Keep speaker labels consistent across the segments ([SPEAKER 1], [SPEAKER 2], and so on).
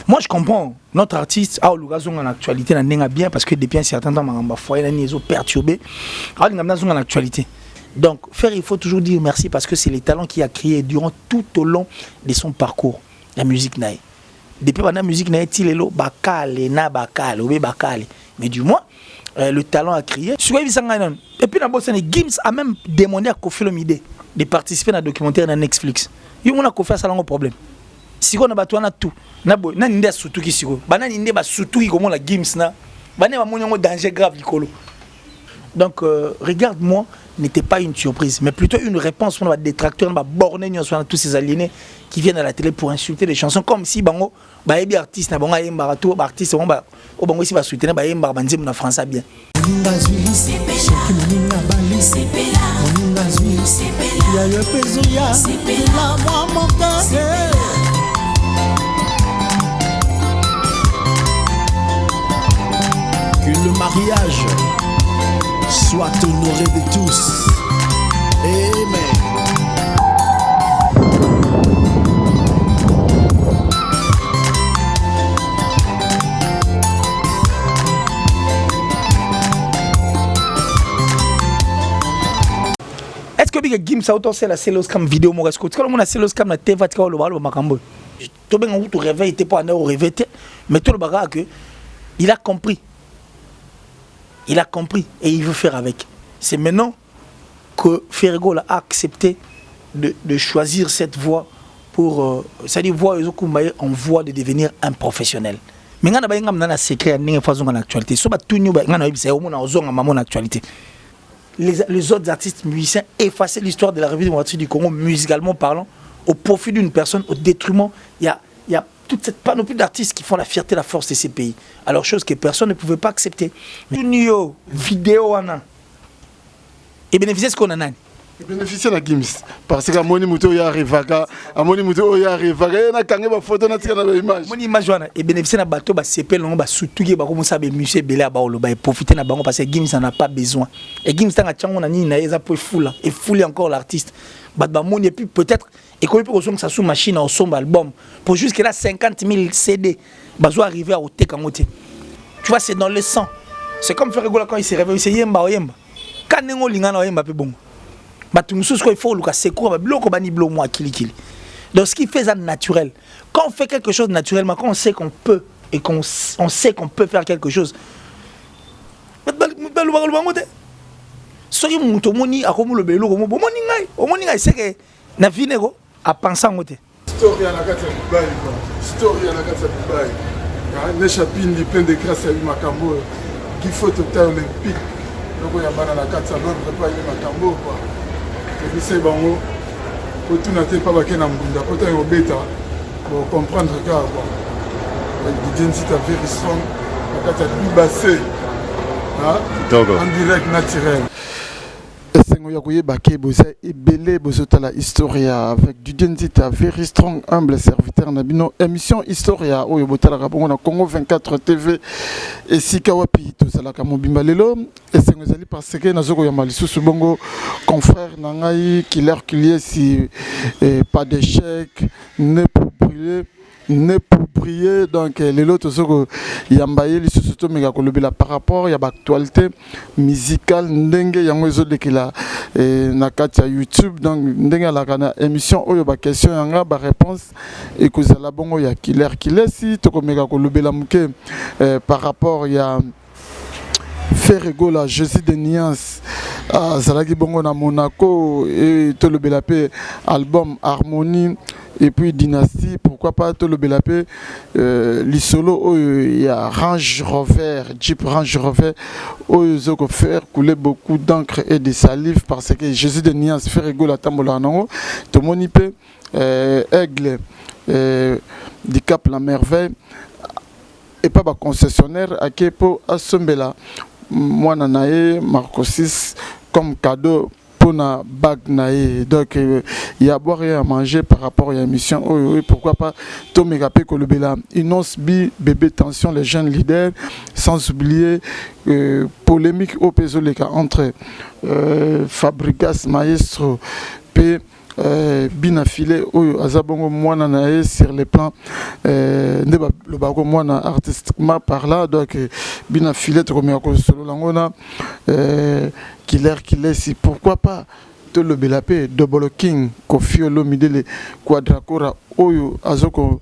[SPEAKER 1] Moi, je comprends. Notre artiste a l'occasion en actualité, n'a bien parce que depuis un certain temps, ma foyer n'a perturbé. A l'occasion en actualité. Donc, faire, il faut toujours dire merci parce que c'est les talents qu'il a créés durant tout au long de son parcours. La musique naïe. Depuis la musique naïe, il est là, bakale, na bakale, oube bakale. Mais du moins, le talent a créé. Et puis, Gims a même demandé à Kofi Olomide de participer à un documentaire dans Netflix. Il y a un problème. Si on a battu tout, na ninde surtout qui siko, bana ninde ba surtout qui comment la Gims na, bana ba monyo danger grave likolo. Donc regarde-moi n'était pas une surprise, mais plutôt une réponse pour les détracteurs, les bornés, tous ces aliénés qui viennent à la télé pour insulter les chansons comme si bango ba ebi artiste na bango yemba tout artiste on ba o bango si ba soutenir ba yemba banzim na français bien.
[SPEAKER 2] Que le mariage soit honoré de tous. Amen.
[SPEAKER 1] Est-ce que Big Gims a autant la Celos Cam vidéo mon resco? Quand on a Celos Cam na TV tu le balo makambo. To ben on réveil était pas au réveil mais tout le bagarre que il a compris. Il a compris et il veut faire avec. C'est maintenant que Ferrego a accepté de choisir cette voie pour c'est-à-dire voie en voie de devenir un professionnel. Mais ngana ba ngam na secret ndenge façon en actualité. So ba tunyu ba ngana yebisa yo mona ozonga maman actualité. Les autres artistes musiciens effacer l'histoire de la République démocratique du Congo musicalement parlant au profit d'une personne, au détriment. Il y a toute cette panoplie d'artistes qui font la fierté, la force de ces pays. Alors chose que personne ne pouvait pas accepter. Tunyo vidéo ana et bénéficier ce qu'on en a.
[SPEAKER 3] Bénéficier de la Gims parce que Moni Muto ya revaga, Moni Muto ya revaga, na kangé ba photo na tika na image.
[SPEAKER 1] Moni image wana et bénéficier na bateau ba CP longo ba surtout ba comme ça ba musée belé ba olo ba profiter na bango parce que Gims n'en a pas besoin. Et Gims tanga tchango na ni na eza pour foula et fouler encore l'artiste. Ba Moni et puis peut-être et comme pour que ça sous machine au son album pour jusqu'à là 50 000 CD ba zo arriver à oté kangote. Tu vois c'est dans le sang. C'est comme faire rigoler quand il se réveille, c'est yemba yemba. Quand nengo lingana yemba pe bon. Il faut que secours bani blo moi kili. Donc ce qui fait ça naturel. Quand on fait quelque chose naturellement, quand on sait qu'on peut et qu'on sait qu'on peut faire quelque chose. Soki muto moni akomo le belo komo omoni ngai c'est que na vinego a penser ngote.
[SPEAKER 3] Story à la carte Dubaï quoi. Story à la carte Dubaï. Ne chapine plein de grâce à Makambo qui faut total olympique. Donc il y a bana la carte salon pas Makambo quoi. Et c'est bon, pour tout n'attendre pas baquer dans Mbunda, pour t'en au bêta, pour comprendre que DJ Nzita very strong, la carte du bassé, en direct naturel. Belé Bozotala Historia avec DJ Nzita very strong humble serviteur Nabino émission Historia au Yobotala Rabongo Congo 24 TV et Sikawapi tout ça la Kamobimba lelo et c'est nous allons parce que nazoko yamali sous bongo confrère nangai killer si pas d'échec ne pour prier donc les autres sont yambaye les surtout méga kolobela par rapport ya actualité musicale ndenge yango ezo que la na kati ya YouTube donc ndenge la kana émission oyo ba question yanga ba réponse et que ça la bongo ya killer si to méga kolobela muke par rapport ya Ferrego la Jésus de Niance à Zalagi bongo na Monaco et to le belapé album Harmonie et puis Dynastie, pourquoi pas tout le belapé l'isolo il y a Range Rover, Jeep Range Rover où ils ont fait couler beaucoup d'encre et de salive parce que Jésus de Niance Ferrego la tambola non tout mon ipé Aigle du Cap la Merveille et pas ba concessionnaire à Kepo à Sombela moi nanae Marco 6 comme cadeau pour na bag nae donc il y a boire et à manger par rapport à l'émission pourquoi pas to megapé ko lobela Innocence bébé tension les jeunes leaders sans oublier polémique au Pézoleka entre Fabrigas Maestro P bina filé oyo azabongo mwana na sur le plan nde le bako mwana artistiquement par là donc bina filé to komia ko solo langona killer si pourquoi pas le belapé double king Koffi Olomide Quadracora oyo azoko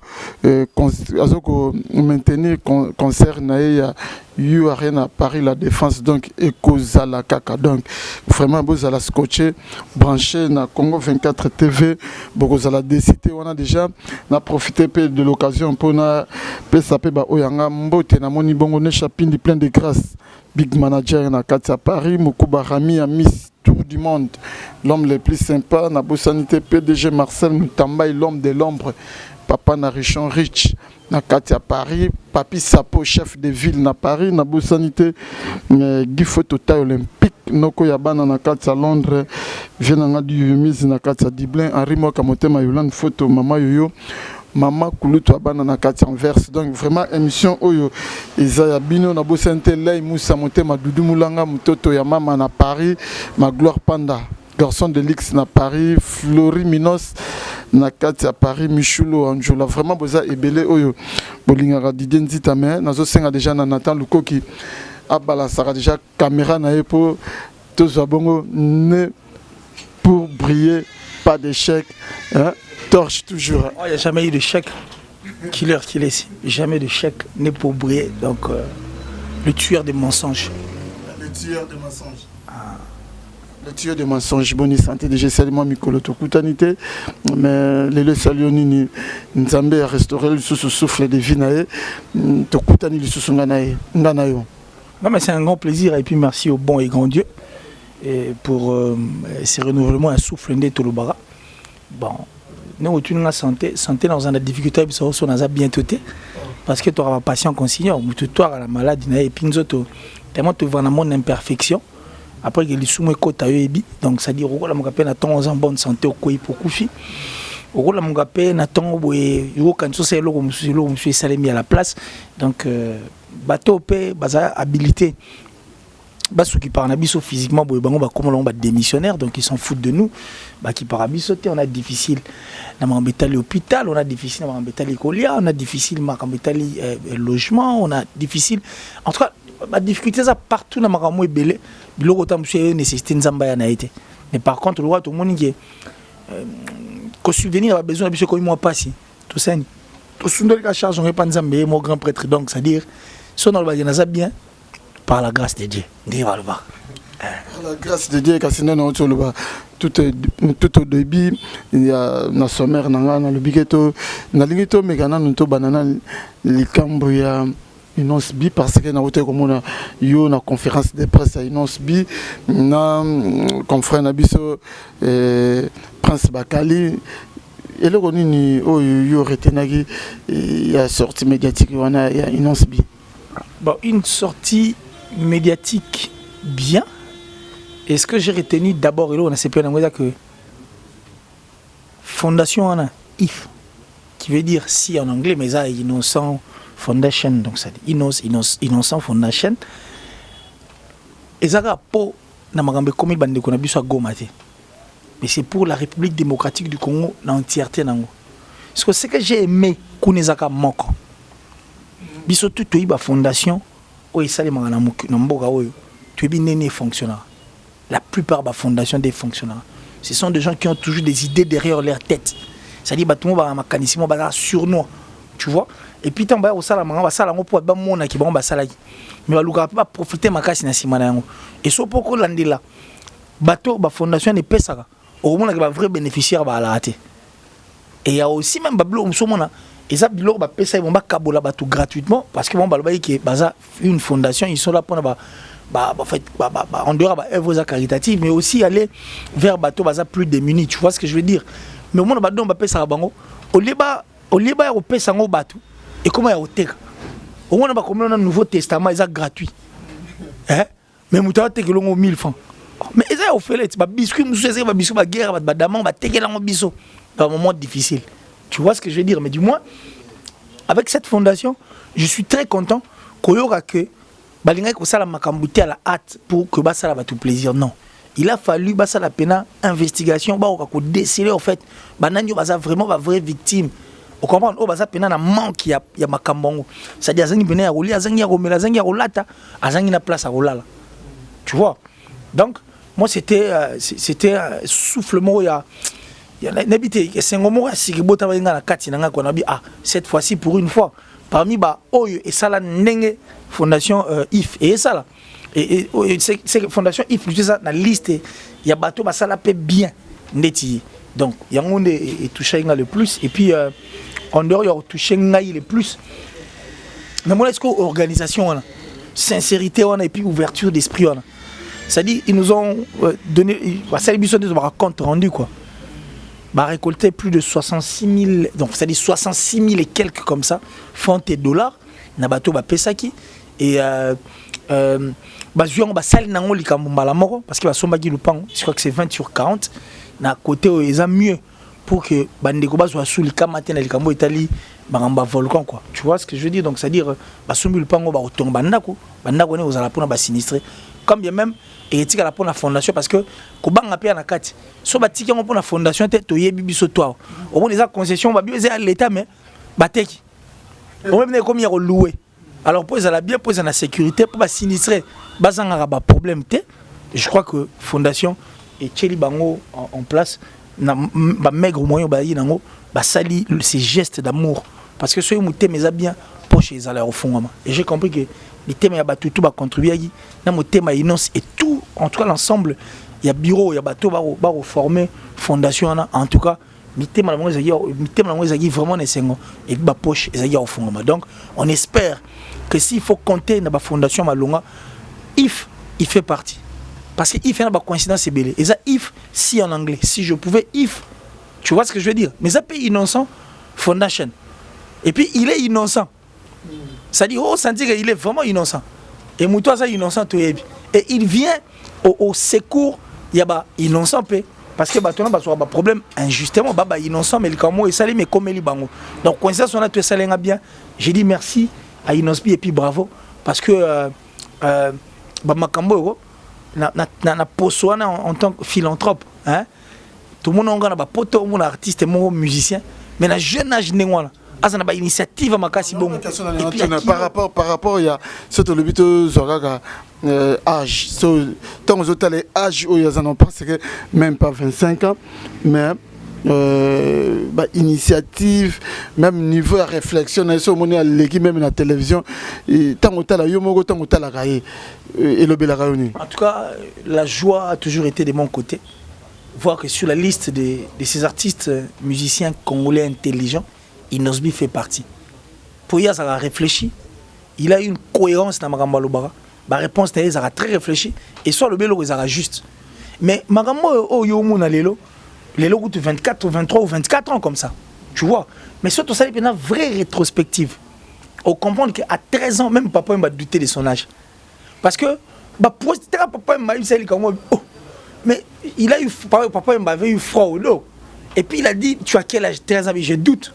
[SPEAKER 3] maintenir concert na ya You Arena Paris La Défense donc ekozala kaka donc vraiment bozala scotché branché na Congo 24 TV bokozala décidé on a déjà na profité de l'occasion pour na pesa pe ba oyanga mbote na moni bongo ne chapindi plein de grâce big manager na Katia Paris Mokuba Rami a Miss Tour du monde, l'homme le plus sympa, Nabo Sanité PDG Marcel Moutambaï, l'homme de l'ombre, Papa Narichon Rich, na Katia Paris, Papi Sapo, chef de ville na Paris, Nabo Sanité, Guy Photota Olympique, Noko Yabana na Katia Londres, Venanga du Mise na Katia Diblin, Henri Mokamote Mayolan Photo, Mama Yoyo. Maman Kouloutou Abana na Katia Anvers donc vraiment émission oyo Isaiah Bino na Bosente Lay Moussa Motema Doudou Moulanga Mutoto ya Mama na Paris ma Gloire Panda garçon de l'X na Paris Florie Minos na Katia Paris Michulo Anjola vraiment boza ebele oyo bolingara Didier Nzita mais nazo senga déjà na Nathan Lukoki abala sera déjà caméra na epo tozo bongo ne pour briller pas d'échec hein torche toujours.
[SPEAKER 1] Il n'y a jamais eu de chèque. Killer, jamais de chèque n'est pour briller. Donc, le tueur des mensonges.
[SPEAKER 3] Le tueur des mensonges. Le tueur des mensonges. Bonne santé, déjà, salement Mikolo Tokutanité. Mais les Salionini, Nzambe a restauré le souffle de Vinae. Tokutani le Susunganae. Non,
[SPEAKER 1] mais c'est un grand plaisir. Et puis, merci au bon et grand Dieu et pour ces renouvellements à souffle de Tolobara. Bon. Nous, tu as santé dans une difficulté, on a bien toté. Parce que tu auras patient consignant, tu as la maladie, et puis nous autres, tellement tu vas dans mon imperfection. Après, il y a les soumets côtes à eux, donc ça dit, on a ton en bonne santé au couille pour Koufi. On a ton quand c'est l'eau, je suis salé mis à la place. Donc, bateau, habilité. Ceux qui parlent physiquement, comme on démissionnaire, donc ils s'en foutent de nous. Qui parlent on a difficile dans l'hôpital, on a difficile dans l'école, on a difficile dans le logement, on a difficile. En tout cas, la difficulté ça partout dans le belé. Nécessité mais par contre, le roi tout le monde qui qu'au souvenir a besoin de moi passer. Tout ça, tout ce charge on pas Nzambe, mon grand prêtre donc c'est-à-dire si on a bien. Par la grâce de Dieu.
[SPEAKER 3] Par la grâce de Dieu, tout au début, il y a na sommaire na le bigeto, na lingito megana nto banana likambria Inonce Bi parce que na hôtel comme on a eu na conférence de presse à Inonce Bi na confrère na biso Prince Bakali et le konini oyo retenaki il y a sortie médiatique on a Inonce Bi.
[SPEAKER 1] Bon, une sortie médiatique bien. Et ce que j'ai retenu d'abord, on a que Fondation on a IF, qui veut dire si en anglais, mais ça Innocent Foundation, donc ça dit Innocent Foundation. Et ça a pour na magambe comme bande qu'on a bu sur Gomate. Mais c'est pour la République démocratique du Congo dans l'entièreté nango. Parce que ce que j'ai aimé Kunezaka Moko. Biso tout la fondation où ça les mangana mboka oyo tu es bien fonctionnaire. La plupart des fondations des fonctionnaires. Ce sont des gens qui ont toujours des idées derrière leur tête. C'est-à-dire tout le monde va mécanisme va sur nous. Tu vois? Et puis tant ba osala manga basala ngo pour ba mona ki ba basala ki. Mais ba luka pas profiter makasi na simana yango. Et so poko landela. Bateau ba fondation ne pesaka. Au moins ba vrai bénéficiaire ba la rater. Et il y a aussi même bablo msomona et ça bilo ba pesa ils vont ba kabola ba tout gratuitement parce que bon ba ba qui baza une fondation ils sont là pour en dehors de œuvres caritatives mais aussi aller vers bateau baza plus démunis, tu vois ce que je veux dire. Mais au moins ba don ba pesa bango au liba au pesa ngo bateau et comment il y a au teka au moins ba comme un nouveau testament ils sont gratuit hein mais muta te que longo 1000 francs mais ils ont fait les ba biscuit musu ba biscuit ba guerre ba daman ba teke lango biso dans un moment difficile. Tu vois ce que je veux dire? Mais du moins, avec cette fondation, je suis très content que Balinga Kosala Makambouté à la hâte pour que Basala va tout plaisir. Non. il a fallu bah ça la peine investigation bah on déceler en fait bah nani bah ça vraiment bah vraie victime. On comprend oh bah ça peine na manque ya makambongo. Ça dit azangi peine ya roli azangi ya romela azangi ya rolata azangi na place à rolala. Tu vois. Donc moi c'était soufflement ya n'habité c'est un moment si que bota na kati na ngako na bi ah cette fois-ci pour une fois parmi bah oyo et ça la ndenge fondation IF et ça là et c'est fondation IF c'est ça la liste il y a bateau bah ça la paie bien neti donc il y a monde et touché le plus et puis en dehors il y a touché le plus mais moi est-ce que organisation sincérité on et puis ouverture d'esprit on c'est-à-dire ils nous ont donné ça ils nous ont compte rendu quoi bah récolté plus de 66 000 donc c'est-à-dire 66 000 et quelques comme ça fonds et dollars na bateau bah pesaki et bah juan bah sali nango likambala moko parce que bah somba ki lupango je crois que c'est 20 sur 40 na côté ils ont mieux pour que bandeko ba soit sous likamate na likambo itali bangamba volcan quoi tu vois ce que je veux dire donc c'est à dire bah sombi lupango bah otomba ndako bandako ne ozala pona ba sinistré comme bien même et tika la pour la fondation parce que kobanga pe na kati so batiki ngo pour la fondation te to yebi biso toi au moins les concessions ba biso à l'état mais bateki au même comme il y a loué alors pour la bien pour la sécurité pour ba sinistrer bazanga ba problème te je crois que fondation et Tcheli bango en place na ba maigre moyen ba yi nango ba sali ces gestes d'amour parce que ceux muté mais bien poche les aller au fond et j'ai compris que les thèmes ya batu tout va contribuer na mo thème innonce et tout en tout cas l'ensemble il y a bureau il y a bateau ba reformer fondation en tout cas mi thème la mo ezaki vraiment nesengo et ba poche ezaki au fond donc on espère que s'il faut compter na ba fondation malonga if il fait partie parce que if y a ba coïncidence belé et ça if si en anglais si je pouvais if tu vois ce que je veux dire mais ça peut innocent fondation et puis il est innocent. Ça dit, oh, sentir qu'il est vraiment innocent. Et Moutoua, ça innocent, et il vient au secours, il y a innocent, parce que il y a un problème injustement, il y a innocent, mais il y a mais comme il bango. Donc, quand ça, on a tout ça bien, j'ai dit merci à Inosbi et puis bravo, parce que Makambo, na posona en tant que philanthrope, hein, tout le monde a un pote, tout le monde artiste, mon musicien, mais la jeune âge n'est pas là. Azana initiative makasi bongo
[SPEAKER 3] par rapport il y a ce le but âge tant aux autres les âges où ils en parce que même pas 25 ans mais initiative même niveau de réflexion na so moni l'équipe même la télévision tant au tala yo moko tant au tala kaye et le belaraoni
[SPEAKER 1] en tout cas la joie a toujours été de mon côté voir que sur la liste de ces artistes musiciens congolais intelligents Inosbi fait partie. Pour y ça a réfléchi, il a une cohérence dans Magambo Lobara. Ma réponse est très réfléchie et soit le bélo est juste. Mais Magambo oh yo mona lelo 24 ou 23 ou 24 ans comme ça. Tu vois. Mais surtout ça il y a une vraie rétrospective. On comprend qu'à 13 ans même papa m'a douté de son âge. Parce que papa m'a eu celle comme oh mais il a eu papa m'avait eu froid au dos. Et puis il a dit tu as quel âge 13 ans je doute.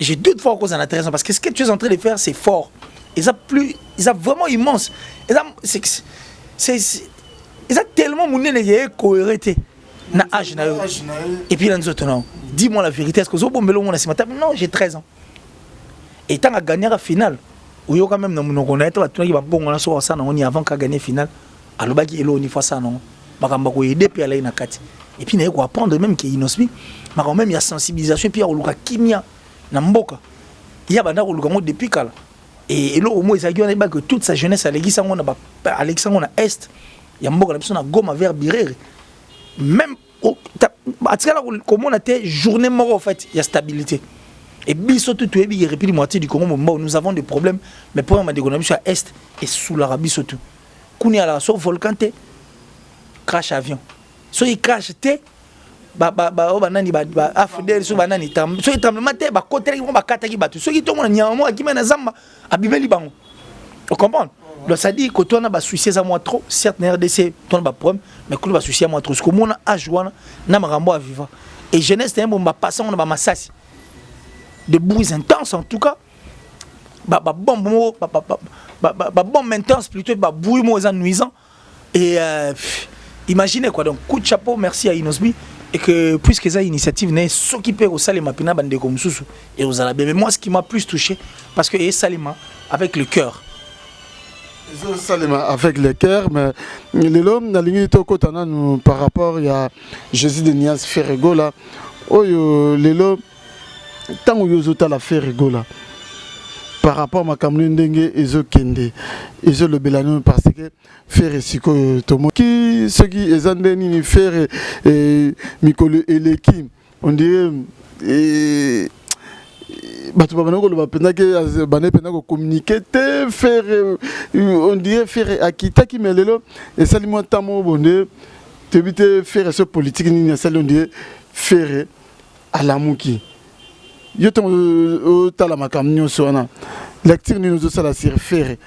[SPEAKER 1] J'ai doute fort cause en intéressant parce que ce que tu es en train de faire c'est fort et ça plus ça vraiment immense et ça c'est tellement mon est cohérent na âge na et puis là nous autres non dis-moi la vérité est-ce que vous bombelo mon asimata non j'ai 13 ans et tant à gagner la finale ou yo quand même non on a été là tout qui va bon on a sur ça non avant qu'à gagner finale alors qui elo ni fois ça non bakamba ko aider puis aller na kati et puis na ko apprendre même qui Inosbi mais quand même il y a sensibilisation et puis il y a kimia Namboka, il y a banda olukango depuis kala et là au moins ils ont dit que toute sa jeunesse à l'église on a Alexandre on a est il y a mboka na biso na Goma vers Birere même atikala comme on a été journée mort en fait il y a stabilité et biso tout et bi repli moitié du Congo nous avons des problèmes mais pour ma dégonabis à est et sous l'Arabie surtout kuni ala so volcan te crash avion so il crash te banani afdel so banani tam so tremblement te ba côté ki ba kataki batu so ki to mona nyamo akima na zamba abimeli bango tu comprends donc ça dit que toi na ba soucier ça moi trop certes na RDC ton ba problème mais que ba soucier moi trop ce que mona ajoana na marambo à vivre et jeunesse te bon ba passer on ba massasi de bruits intenses en tout cas bombe intense plutôt ba bruit mo nuisant et imaginez quoi, donc coup de chapeau, merci à Inosbi. Et que puisque ça initiative n'est s'occuper au Salima Pina Bande comme Soussou et aux Arabes. Mais moi, ce qui m'a plus touché, parce que Salima avec le cœur.
[SPEAKER 3] Salima avec le cœur, mais l'homme n'a ligne par rapport à Jésus de Nias Ferrego là. Oh l'homme, tant que vous avez la Ferrego là. Par rapport à ma caméra dengue ezo kende ezo le belano parce que faire siko tomo qui ce qui est andeni ni faire mikolo eleki on dirait batu babana ko loba pena ke bana pena ko communiquer te faire on dirait faire akita ki melelo et salimo tamo bonde te bite faire ce politique ni sali on dirait faire alamuki yo to tala makamnyo sona lecture ni nous ça la faire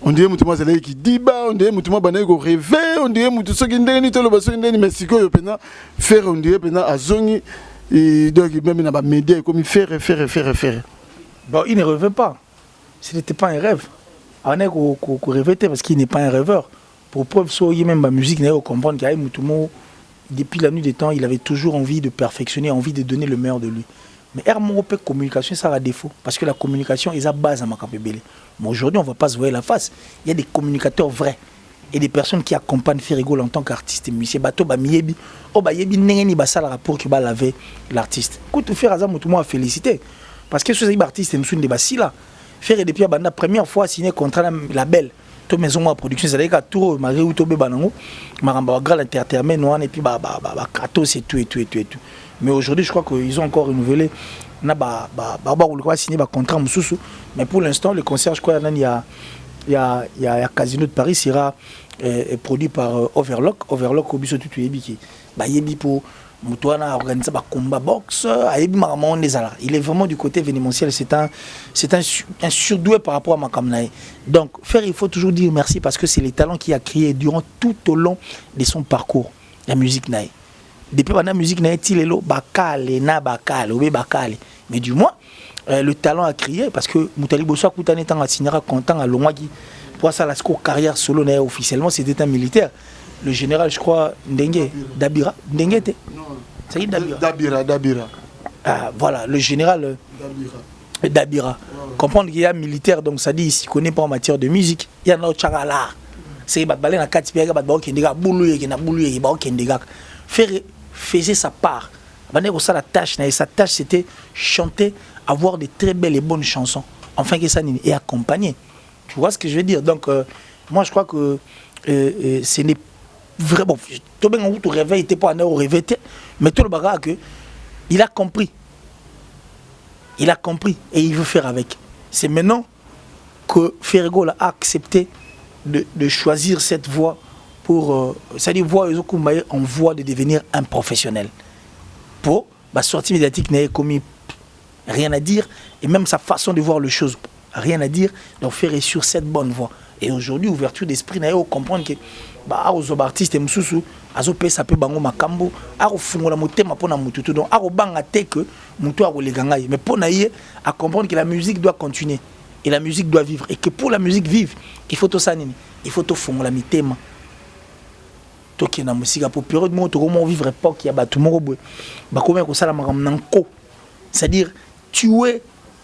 [SPEAKER 3] on dirait mutu mazala qui diba on dirait mutu mabana ko rêver on dirait mutu soki ndeni to lo baso ndeni mesiko yo pena faire on dirait pena azongi et donc même na ba média comme faire.
[SPEAKER 1] Bon, il ne rêvait pas. Ce n'était pas un rêve. On est qu'on rêvait parce qu'il n'est pas un rêveur. Pour preuve soyez même ma musique n'a comprendre qu'il y a mutu depuis la nuit des temps, il avait toujours envie de perfectionner, envie de donner le meilleur de lui. Mais RMOP communication, ça a défaut. Parce que la communication est la base à Makapébélé. Mais aujourd'hui, on ne va pas se voir la face. Il y a des communicateurs vrais. Et des personnes qui accompagnent Ferrego en tant qu'artiste et musicien. Bato ba miebi. Oh ba yebi nengeni ba sala rapport qui ba laver l'artiste. Écoute, faire azam tout le monde féliciter. Parce que ce sont des artistes et nous sommes des basila. Faire depuis la première fois signé contrat label. To maison moi production c'est là tout malgré où to be banango. Maramba grand entertainment noir et puis ba kratos et tout. Mais aujourd'hui, je crois qu'ils ont encore renouvelé. On a signé un contrat. Mais pour l'instant, le concert, je crois qu'il y a Casino de Paris, sera produit par Overlock. Overlock, au biso tout qui est pour Moutouana organiser un combat boxe. Il est vraiment du côté vénémentiel. C'est un surdoué par rapport à Makamnae. Donc, il faut toujours dire merci parce que c'est les talents qu'il a créés durant tout au long de son parcours, la musique Nae. Depuis la musique n'a été bakale na bakale obe bakale mais du moins le talent a crié parce que Moutali Bosso Koutane tant signera content à Longwaki pour ça la carrière solo n'a officiellement c'était un militaire le général je crois Ndengue Dabira Ndengue était c'est
[SPEAKER 3] Dabira
[SPEAKER 1] voilà le général Dabira comprendre qu'il y a militaire donc ça dit il s'y connaît pas en matière de musique il y a notre chagala c'est batbalé na kati piaga batbao kendega boulou na boulou ba kendega faire faisait sa part. La tâche, sa tâche c'était chanter, avoir de très belles et bonnes chansons. Enfin que ça et accompagner. Tu vois ce que je veux dire? Donc moi je crois que ce n'est vraiment. Tout le monde réveil était pas au réveil, mais tout le bagarre que il a compris. Il a compris et il veut faire avec. C'est maintenant que Ferrego a accepté de choisir cette voie. Pour c'est-à-dire voir en voie de devenir un professionnel. Pour la sortie médiatique n'a commis rien à dire et même sa façon de voir les choses rien à dire donc faire sur cette bonne voie. Et aujourd'hui ouverture d'esprit n'a comprendre que aux artistes mususu azo pesa pe bango makambo ako fungola motema pona mututu donc ako banga te que mutu ako leganga mais pona yé à comprendre que la musique doit continuer et la musique doit vivre et que pour la musique vive il faut tout ça nini il faut tout fungola mitema. Qui na musique pour période où comment vivre époque il y a tout monde comment que ça la manko c'est-à-dire tuer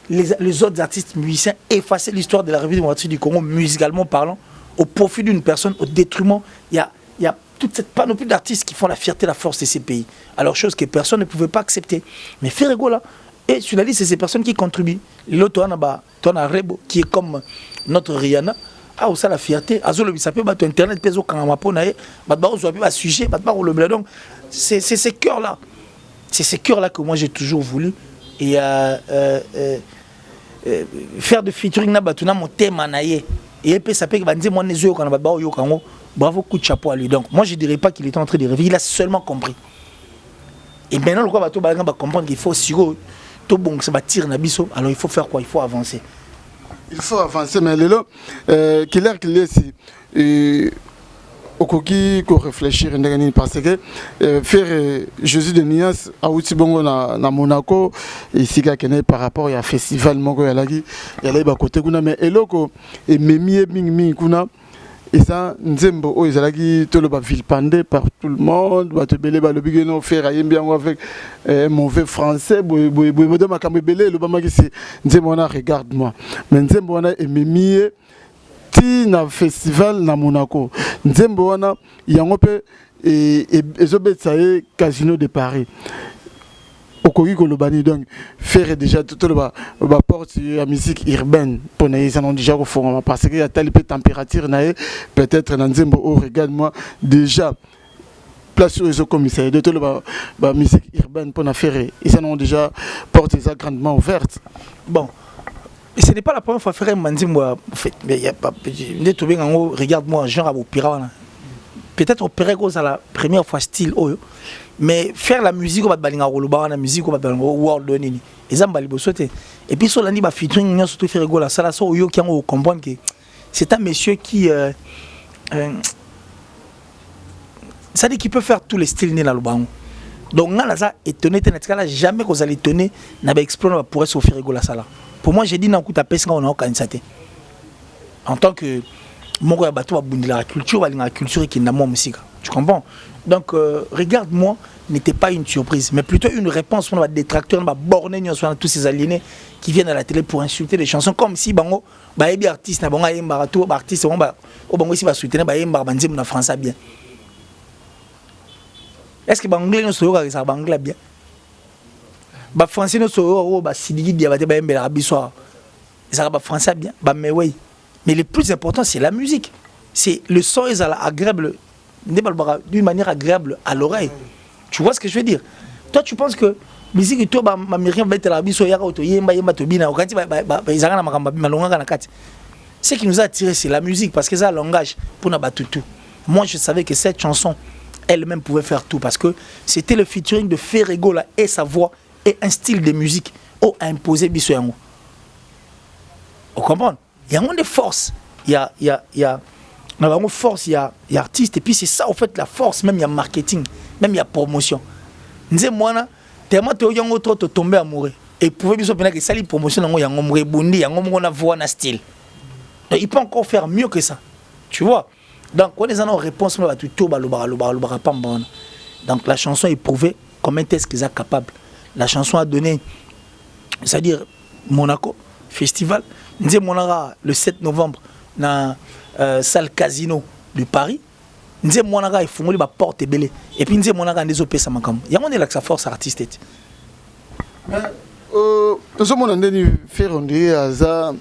[SPEAKER 1] les autres artistes musiciens effacer l'histoire de la République démocratique du Congo musicalement parlant au profit d'une personne au détriment il y a toute cette panoplie d'artistes qui font la fierté la force de ces pays alors chose que personne ne pouvait pas accepter mais Ferrego là et sur la liste c'est ces personnes qui contribuent l'autre on a Rebo qui est comme notre Rihanna. Ah, ça la fierté. Azolo ça peut battre internet peso quand on a ponaé, battre soit pas sujet, battre le blé donc c'est ces cœurs là. C'est ces cœurs là que moi j'ai toujours voulu et faire de featuring na batuna mon thème naé et puis ça peut que dire moi nezo quand battre yo kango. Bravo coup de chapeau à lui. Donc moi je dirais pas qu'il était en train de rêver, il a seulement compris. Et maintenant le quoi bateau ba comprendre qu'il faut siro to bon ça va tirer na biso. Alors il faut faire quoi? Il faut avancer.
[SPEAKER 3] Il faut avancer, mais là, qu'il est ici, au coquille, qu'on réfléchir, parce que faire Jésus de Nias à Outibongo na Monaco, ici par rapport à festival Mongo Yalagi, il y a côté kuna mais eloko et memi kuna et ça nzembo oh ezalaki tolo ba vilpandé par tout le monde ba te belé ba lobi no faire ayembi yango avec mauvais français boy de makambo belé lo ba makisi nzembo na regarde-moi mais nzembo wana ememie ti na festival na Monaco nzembo wana yango pe ezobetsa ye Casino de Paris okoki kolobani donc faire déjà tout le ba porte la musique urbaine pour na ça non déjà au fond parce que y a telle température na peut-être na nzembo oh regarde-moi déjà place au commissariat de tout le ba musique urbaine pour na faire ils sont déjà porte ça grandement ouverte.
[SPEAKER 1] Bon, ce n'est pas la première fois faire Manzimbo en fait, mais il y a pas regarde-moi genre au pirate. Peut-être opérer cause à la première fois style mais faire la musique au balinga roloba la musique au balinga world nini ezamba libosote et puis sur l'année ba featuring nous surtout faire rigoler ça là so yo qui on comprendre que c'est un monsieur qui ça dit qu'il peut faire tous les styles né la lobango donc là ça étonné là jamais qu'on allait étonner na ba explorer pour se faire rigoler ça là pour moi j'ai dit na kuta pesa on a aucun saté en tant que mon gars bateau la culture la culture qui n'a mon musique tu comprends donc regarde-moi n'était pas une surprise mais plutôt une réponse pour les détracteurs bornés tous ces aliénés qui viennent à la télé pour insulter les chansons comme si bango ba ebi artiste na bango yemba tout artiste on ba o bango si va soutenir ba yemba banzim na français bien est-ce que banglais no soyo ça banglais bien ba français no soyo ba sidigi dia ba te ba yemba arabi soir ça ba français bien ba mais oui. Mais le plus important, c'est la musique. C'est le son est agréable, d'une manière agréable à l'oreille. Tu vois ce que je veux dire? Toi, tu penses que musique et toi, ce qui nous a attiré, c'est la musique parce que c'est un langage pour nous battre tout. Moi, je savais que cette chanson, elle-même pouvait faire tout parce que c'était le featuring de Ferrego et sa voix et un style de musique imposé Bissoyango. Vous comprenez? Il y a des forces, il y a force, il y a artiste et puis c'est ça en fait la force, même il y a marketing, même il y a promotion. Nze mwana tellement to yango trop tomber amoureux et pouvez bien que ça les promotion nango yango mourir bondi yango mona voix na style. Donc il peut encore faire mieux que ça. Tu vois? Donc quand les gens ont réponse à tout to balobara pamba. Donc la chanson est prouvée comment est-ce qu'ils sont capables. La chanson a donné c'est-à-dire Monaco festival Nze monara le 7 novembre na salle Casino de Paris. Nze monara il fongoli ba porte belé et puis nze monara ndezo pesa makam. Ya on est là que sa force artistique.
[SPEAKER 3] Mais nous sommes ndeni faire on dit aza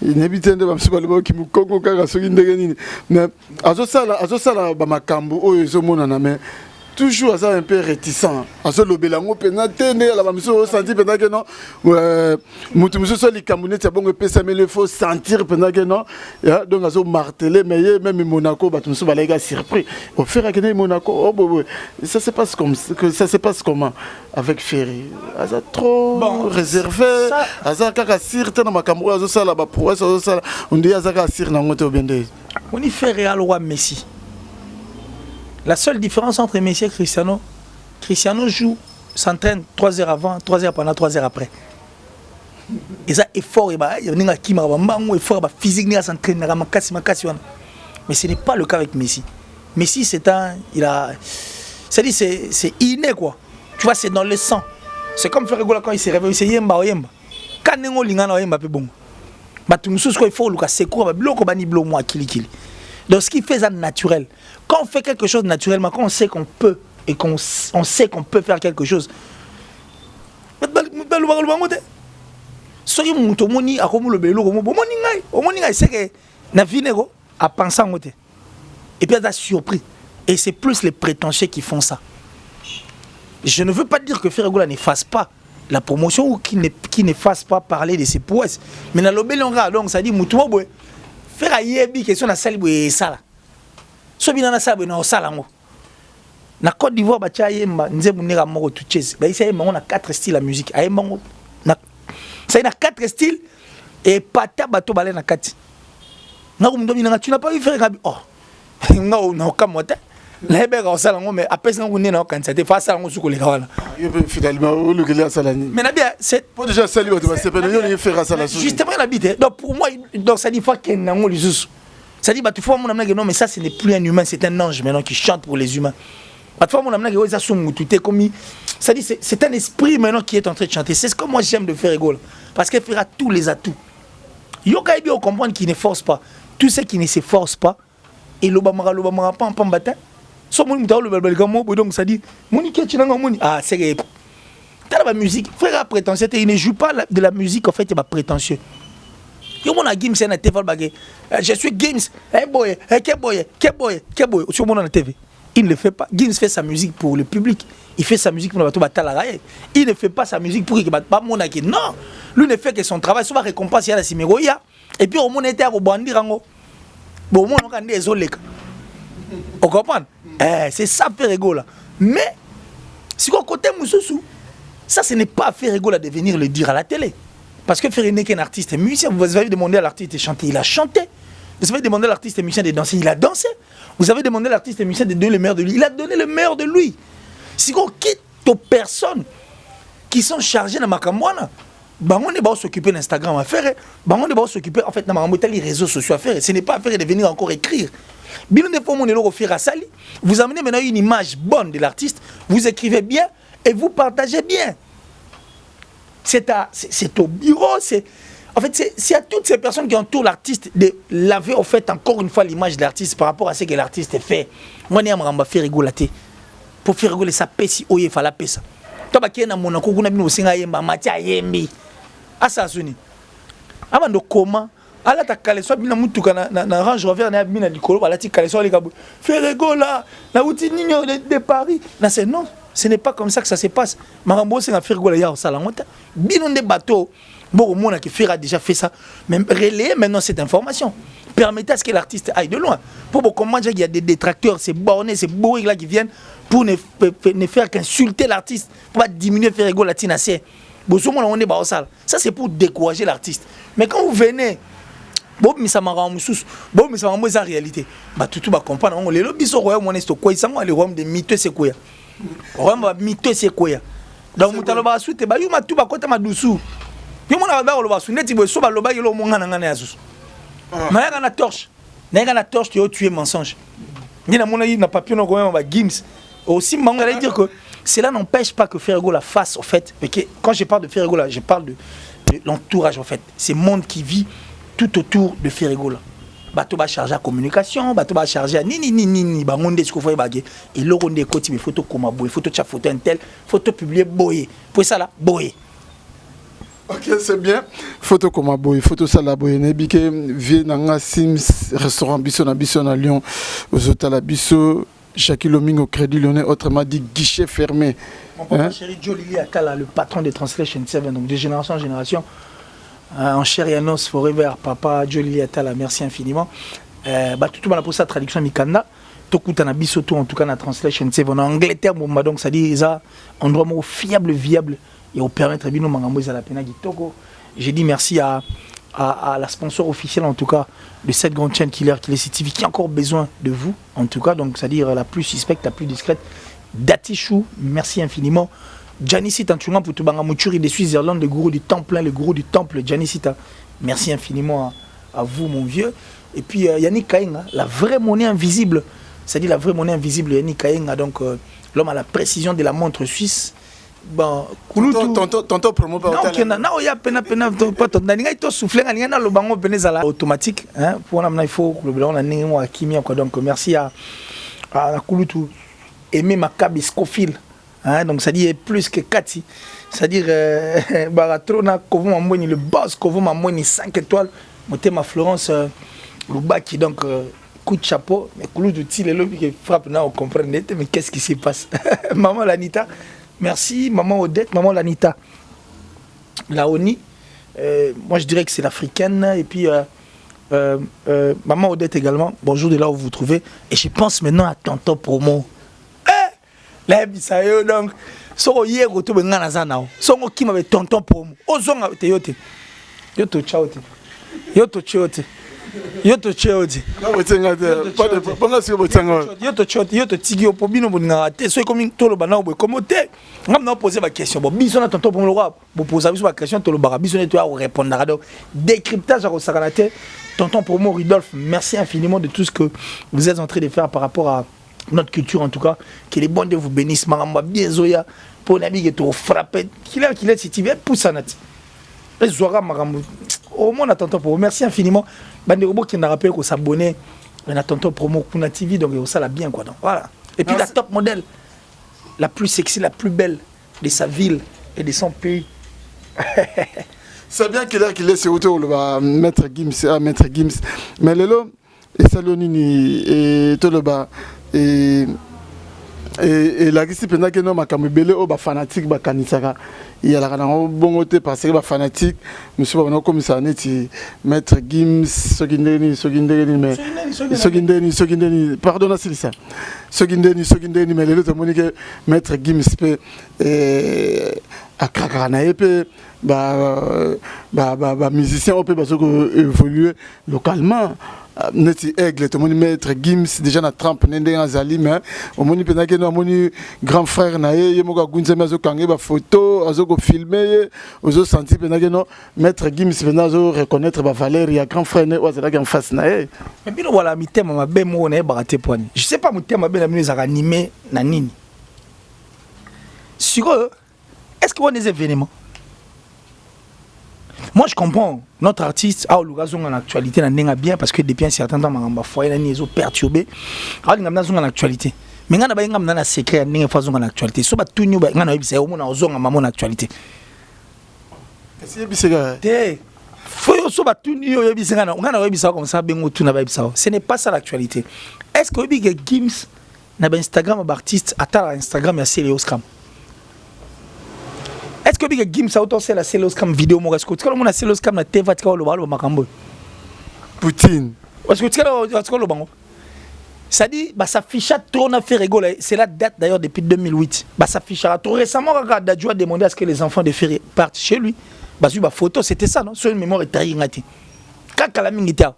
[SPEAKER 3] inhabitende ba msibalo ki mukongo kaka soki ndenge nini mais azosala ba makambo oyo ezomona na mais toujours ça un peu réticent à ce lobelango penatene la bamiso sentir pendant que non mutu muso so likamune c'est bon que ça mais il faut sentir pendant que non donc azo marteler mais même Monaco batu muso balega surpris au faire que Monaco oh ça se passe comme que ça se passe comment avec Ferry aza trop bon, réservé aza kaka sir tena makambo azo sala ba prouesse azo sala on dit aza kaka sir na ngoto bende
[SPEAKER 1] on y fait Real roi Messi. La seule différence entre Messi et Cristiano joue, s'entraîne 3 heures avant, 3 heures pendant, 3 heures après. Et ça, effort, il y a un effort physique, il s'entraîne, mais ce n'est pas le cas avec Messi. Messi, c'est inné quoi. Tu vois, c'est dans le sang. C'est comme Ferrego quand il s'est réveillé, c'est yemba yemba. Quand on lingana yemba pe bon. Bah tout nous il faut le c'est quoi, bloco bani blo moi kili. Donc ce qui fait ça naturel. Quand on fait quelque chose naturellement, quand on sait qu'on peut et qu'on sait qu'on peut faire quelque chose. Soki muto moni akomo le belo komo moni ngai c'est que na vinego a pensé en côté. Et puis elle a surpris et c'est plus les prétentieux qui font ça. Je ne veux pas dire que Ferrego ne fasse pas la promotion ou qui ne fasse pas parler de ses prouesses. Mais dans le belonga donc ça dit muto boy faire ayebi question na sali boy ça là. So bina na sabe na osala ngo na Côte d'Ivoire ba tia yemba nze munera moko to chase ba isa yemba on a 4 styles la musique ayemba ngo na ça na 4 styles et pata bato balé na kati na kumdomi na tu n'as pas vu faire ngabi oh ngo na kamota la hebeka osala ngo mais après ça ngo nena okanisa te fa sala ngo suko le kawana
[SPEAKER 3] finalement le que sala ni
[SPEAKER 1] mais na bien c'est
[SPEAKER 3] pour déjà saluer c'est pas yo faire ça la
[SPEAKER 1] justement la bite donc pour moi donc ça dit fois ken nango lisusu Ça dit, bah, tu vois, mon ami, non, mais ça, ce n'est plus un humain, c'est un ange maintenant qui chante pour les humains. Bah, tu vois, mon ami, ça dit, c'est un esprit maintenant qui est en train de chanter. C'est ce que moi j'aime de Ferrego, parce qu'elle fera tous les atouts. Yoka bien comprendre qu'il ne force pas. Tout ce qui ne se force pas, et l'obamara pas en pambatin. So mon mutao le balbalgamo, donc ça dit, moni qui est moni. Ah, c'est t'as la musique, frère prétentieux, il ne joue pas de la musique, en fait, il est prétentieux. Yo mon a Gims c'est na TV bagay. Je suis Gims. Hey boy, que boy. Sur mon na TV. Il ne le fait pas. Gims fait sa musique pour le public. Il fait sa musique pour le bateau batala. Il ne fait pas sa musique pour qu'il bat pas mon aki. Non. Lui ne fait que son travail. Soit récompense il y a la siméroïa. Et puis au monde était au bandi rango. Bon mon on a désolé. On comprend? C'est ça Ferrego là. Mais si on côté Moussoussou, ça ce n'est pas Ferrego là de venir le dire à la télé. Parce que Ferré n'est qu'un artiste musicien. Vous avez demandé à l'artiste de chanter, il a chanté. Vous avez demandé à l'artiste musicien de danser, il a dansé. Vous avez demandé à l'artiste musicien de donner le meilleur de lui, il a donné le meilleur de lui. Si on quitte aux personnes qui sont chargées dans ma camouana, on ne va pas s'occuper d'Instagram à faire. On ne va pas s'occuper en fait dans les réseaux sociaux à faire. Ce n'est pas à faire de venir encore écrire. Vous amenez maintenant une image bonne de l'artiste, vous écrivez bien et vous partagez bien. C'est au bureau, en fait, c'est à toutes ces personnes qui entourent l'artiste de laver au fait encore une fois l'image de l'artiste par rapport à ce que l'artiste fait. Moi, je vais faire rigoler. Pour faire rigoler, ça pèse si il faut la pèse. Tu vas faire mon accord, tu vas faire yemba, matia yembi. Ah ça sonne. Avant de comment, ala ta caleçon bina mutuka na Range Rover na bina dikolo, ala ti caleçon les kabou. Faire rigoler, na outil nino de Paris. Là c'est non. Ce n'est pas comme ça que ça se passe. Marambo c'est un frigo là, ça la monte. Binon des bateaux. Bon, au monde qui a déjà fait ça. Mais relayer maintenant cette information. Permettez à ce que l'artiste aille de loin. Pour comment il y a des détracteurs, ces bornés, ces bourriques là qui viennent pour ne faire qu'insulter l'artiste, pour pas diminuer Ferrego Latina. Bon, on est bas au sale. Ça c'est pour décourager l'artiste. Mais quand vous venez, bon, mais ça m'a rendu sous. Bon, mais ça m'a rendu en réalité. Bah, tout va comprendre. Les lobbies sont royaumes, on est quoi? Ils sont les royaumes de mythes, c'est quoi? Royaume mythes, c'est quoi? Donc, vous avez souhaité, bah, vous m'avez tout à côté de ma douceur. Vous m'avez dit, vous n'êtes pas sûr que vous avez dit, vous avez dit, vous avez une torche. Vous avez une torche, tu as tué mensonge. Vous avez dit, papier, vous avez dit, Gims. Aussi, je vais dire que cela n'empêche pas que Ferrego la fasse, en fait. Quand je parle de Ferrego, je parle de l'entourage, en fait. C'est le monde qui vit tout autour de Ferrego. Bateau va charger à communication, bateau va charger à ni bangonde ce qu'on fait baguer et le ronde côté mes photos comme boy photo chat photo intel photo publier boy pour ça là boy.
[SPEAKER 3] Ok, c'est bien. Photo comme boy photo ça là boy nebike vie nanga Sims restaurant biso na Lyon aux hôtels à biso Jackie Loming au Crédit Lyonnais autrement dit guichet fermé.
[SPEAKER 1] Mon papa chéri Joe Lili Atala le patron de Translation 7 donc de génération en génération. En chair et en os, forever, papa, Jolie Atala, merci infiniment. Tout le monde pour sa traduction Mikanda. Tout le monde en tout cas, la translation, c'est en Angleterre, donc ça dit, ça, endroit fiable, viable, et au permettre de nous la peine. J'ai dit merci à la sponsor officielle, en tout cas, de cette grande chaîne qui a encore besoin de vous, en tout cas, donc c'est-à-dire la plus suspecte, la plus discrète. Datichou, merci infiniment. Janicita Tchunga pour Tubanga Mouchuri de Suisse-Irlande, le gourou du temple, le gourou du temple, Janicita. Merci infiniment à vous, mon vieux. Et puis Yannick Kainga, la vraie monnaie invisible, c'est-à-dire la vraie monnaie invisible, Yannick Kainga, donc l'homme à la précision de la montre suisse. Bon,
[SPEAKER 3] tonton promo pas
[SPEAKER 1] automatique, hein, pour il faut le donc merci à Kouloutou, Aimé Makabi Scofield. Hein, donc ça dit plus que Kati, c'est-à-dire Baratrona, Kovo Mamoni, le boss, Kovo Mamoni 5 étoiles, ma Florence Loubaki, donc coup de chapeau, mais Kouloutou le lobby qui frappe, là on comprend, mais qu'est-ce qui se passe? Maman Lanita, merci, maman Odette, maman Lanita, Laoni, moi je dirais que c'est l'africaine, et puis maman Odette également, bonjour de là où vous vous trouvez, et je pense maintenant à tonton promo. Là, donc, so hier au tout bengana zana, so qui m'avait tonton promo. O zonga te yote. Yoto chaote. Yoto chaote. Yo to cheodi.
[SPEAKER 3] Yo
[SPEAKER 1] to tigi yo pobino boninga te so comme to lo bana bo comme te. Ngam na poser ma question. Bon biso na tonton pour le roi. Bo poser biso ma question to lo bara biso ne to répondre donc décryptage à sakanate. Tonton Promo Rudolph, merci infiniment de tout ce que vous êtes en train de faire par rapport à notre culture en tout cas. Que les bons de vous bénissent. Maramba bien zoya pour l'ami qui te frappé. Qu'il est si tu veux pousse à nat. Et Zora Maramou. Au moins, on a tonton Promo. Merci infiniment. Bandérobo qui n'a rappelé qu'on s'abonnait. On a tonton Promo Kuna TV. Donc, ça l'a bien quoi. Donc, voilà. Et puis, la top modèle, la plus sexy, la plus belle de sa ville et de son pays.
[SPEAKER 3] C'est bien qu'il est sur autour, Maître Gims. Maître Gims. Mais Lelo, et Salonini, et Toloba, et la question pendant que nous makamubele au fanatique bakanisaka il y a la bongoté parce que fanatique monsieur ba comme ça neti Maître Gims sogindeni mais sogindeni pardon c'est ça sogindeni mais le monique Maître Gims peut à kakana epé ba musicien on peut évoluer localement. Neti aigle to moni Maître Gims déjà na trempe nende azali mais au moni penake no moni grand frère na ye moka gunze mazo kange ba photo azoko filmer ozo senti penake no Maître Gims penazo reconnaître ba valeur ya grand frère ne wazala en face na ye
[SPEAKER 1] mais bino wala mitema mabe mo na barate poani je sais pas mutema mabe na mino za animé na nini sur eux est-ce qu'on a des événements. Moi je comprends notre artiste a l'occasion en actualité n'a bien parce que depuis un certain temps mangamba foyer ni zo perturbé a ngam na actualité mais ngana ba ngam na secret ni façon en actualité so ba tunyu ba ngana yebisa o mona ozonga mama na actualité
[SPEAKER 3] c'est bisega
[SPEAKER 1] te faut so ba tunyu yebisa ngana yebisa comme ça bengo tuna ba yebisa ce n'est pas ça l'actualité est-ce que Big Gims na ba Instagram ba artiste ata Instagram ya Céléos Cam. Est-ce que Big Gims a autant c'est la Célos Cam vidéo mo est-ce que tu as la Célos Cam na TV tu as le balo makambo
[SPEAKER 3] Poutine
[SPEAKER 1] est-ce que tu as le bango ça dit bah ça ficha trop na fait rigoler c'est la date d'ailleurs depuis 2008 bah ça ficha trop récemment regarde Dadju a demandé à ce que les enfants de Ferré partent chez lui bah sur ma photo c'était ça non sur une mémoire est taillée ngati kaka la mingita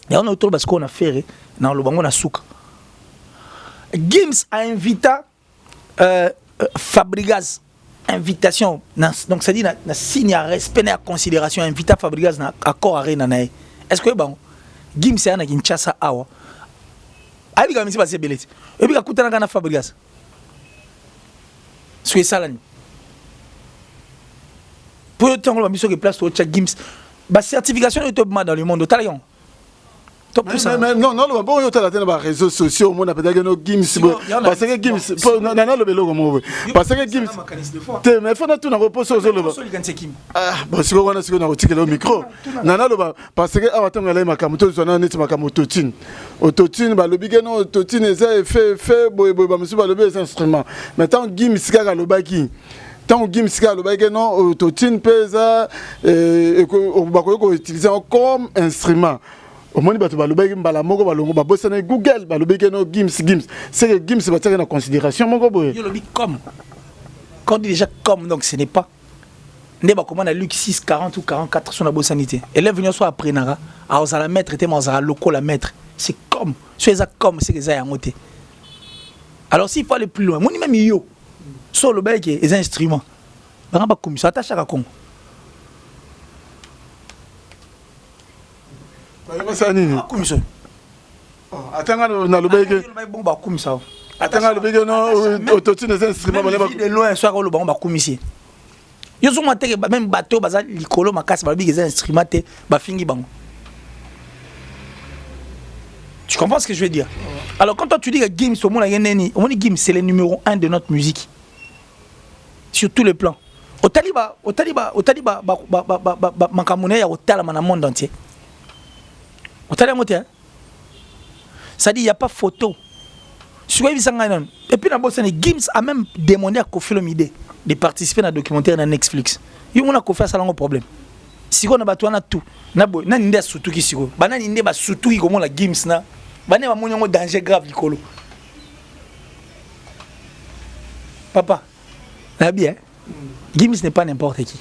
[SPEAKER 1] et on a autour parce qu'on a fait dans le bango na souk Gims a invité Fabregas invitation donc ça dit na signe à respect et à considération invita Fabregas na accord arena na est-ce que bon Gims c'est na Kinshasa awa abi ka misi ba sebeleti et puis ka kutana kana Fabregas sur ça là pour tant que mission que place au Gims ba certification de top dans le monde talion.
[SPEAKER 3] Mais non, bon, il y a des réseaux sociaux, on a peut-être que Gims, parce que Gims, parce que Gims, mais il faut tout reposer aux autres. Ah, bon, si on a ce qu'on a retiré le micro, parce que avant de aller à Makamoto, on a un autotune. Autotune, le bigano, autotune, c'est fait, monsieur, le instrument. Maintenant, Gims, c'est le baki. Tant que Gims, le baki, non, autotune pesa, et qu'on utilise comme instrument. Au moins, il y a mbala moko balongo ba bosana Google ba lobeke no Gims c'est que Gims va tirer en considération moko boy
[SPEAKER 1] yo lobi comme quand on dit déjà comme donc ce n'est pas ne ba comment na Luc 6 40 ou 44 sur la bosanité élève venir soit après nara a osala mettre était mazala loko la mettre c'est comme c'est ça comme c'est que ça ya ngoté alors s'il faut aller plus loin moi même yo sur le bec les instruments ba ba comme ça attache à Congo.
[SPEAKER 3] Attends, on a le bec. Attends, le bec, non, autotune des instruments.
[SPEAKER 1] De loin, soit le bon, commissaire. Ils ont même bateau, bazar, l'icolo, ma casse, les instruments, fingi bang. Tu comprends ce que je veux dire? Alors, quand toi tu dis que Gims, au moins, Gims, c'est le numéro 1 de notre musique. Sur tous les plans. Au Taliba, Makamune, au Talama, dans le monde entier. Ça dit il n'y a pas photo. Et puis Gims a même demandé à Kofi Olomide de participer à un documentaire dans Netflix. Il y a Kofi a un problème. Si on a battu tout, on a des surtout qui sont. On a des surtout qui comme la Gims na. On a un danger grave likolo. Papa, là bien. Gims n'est pas n'importe qui.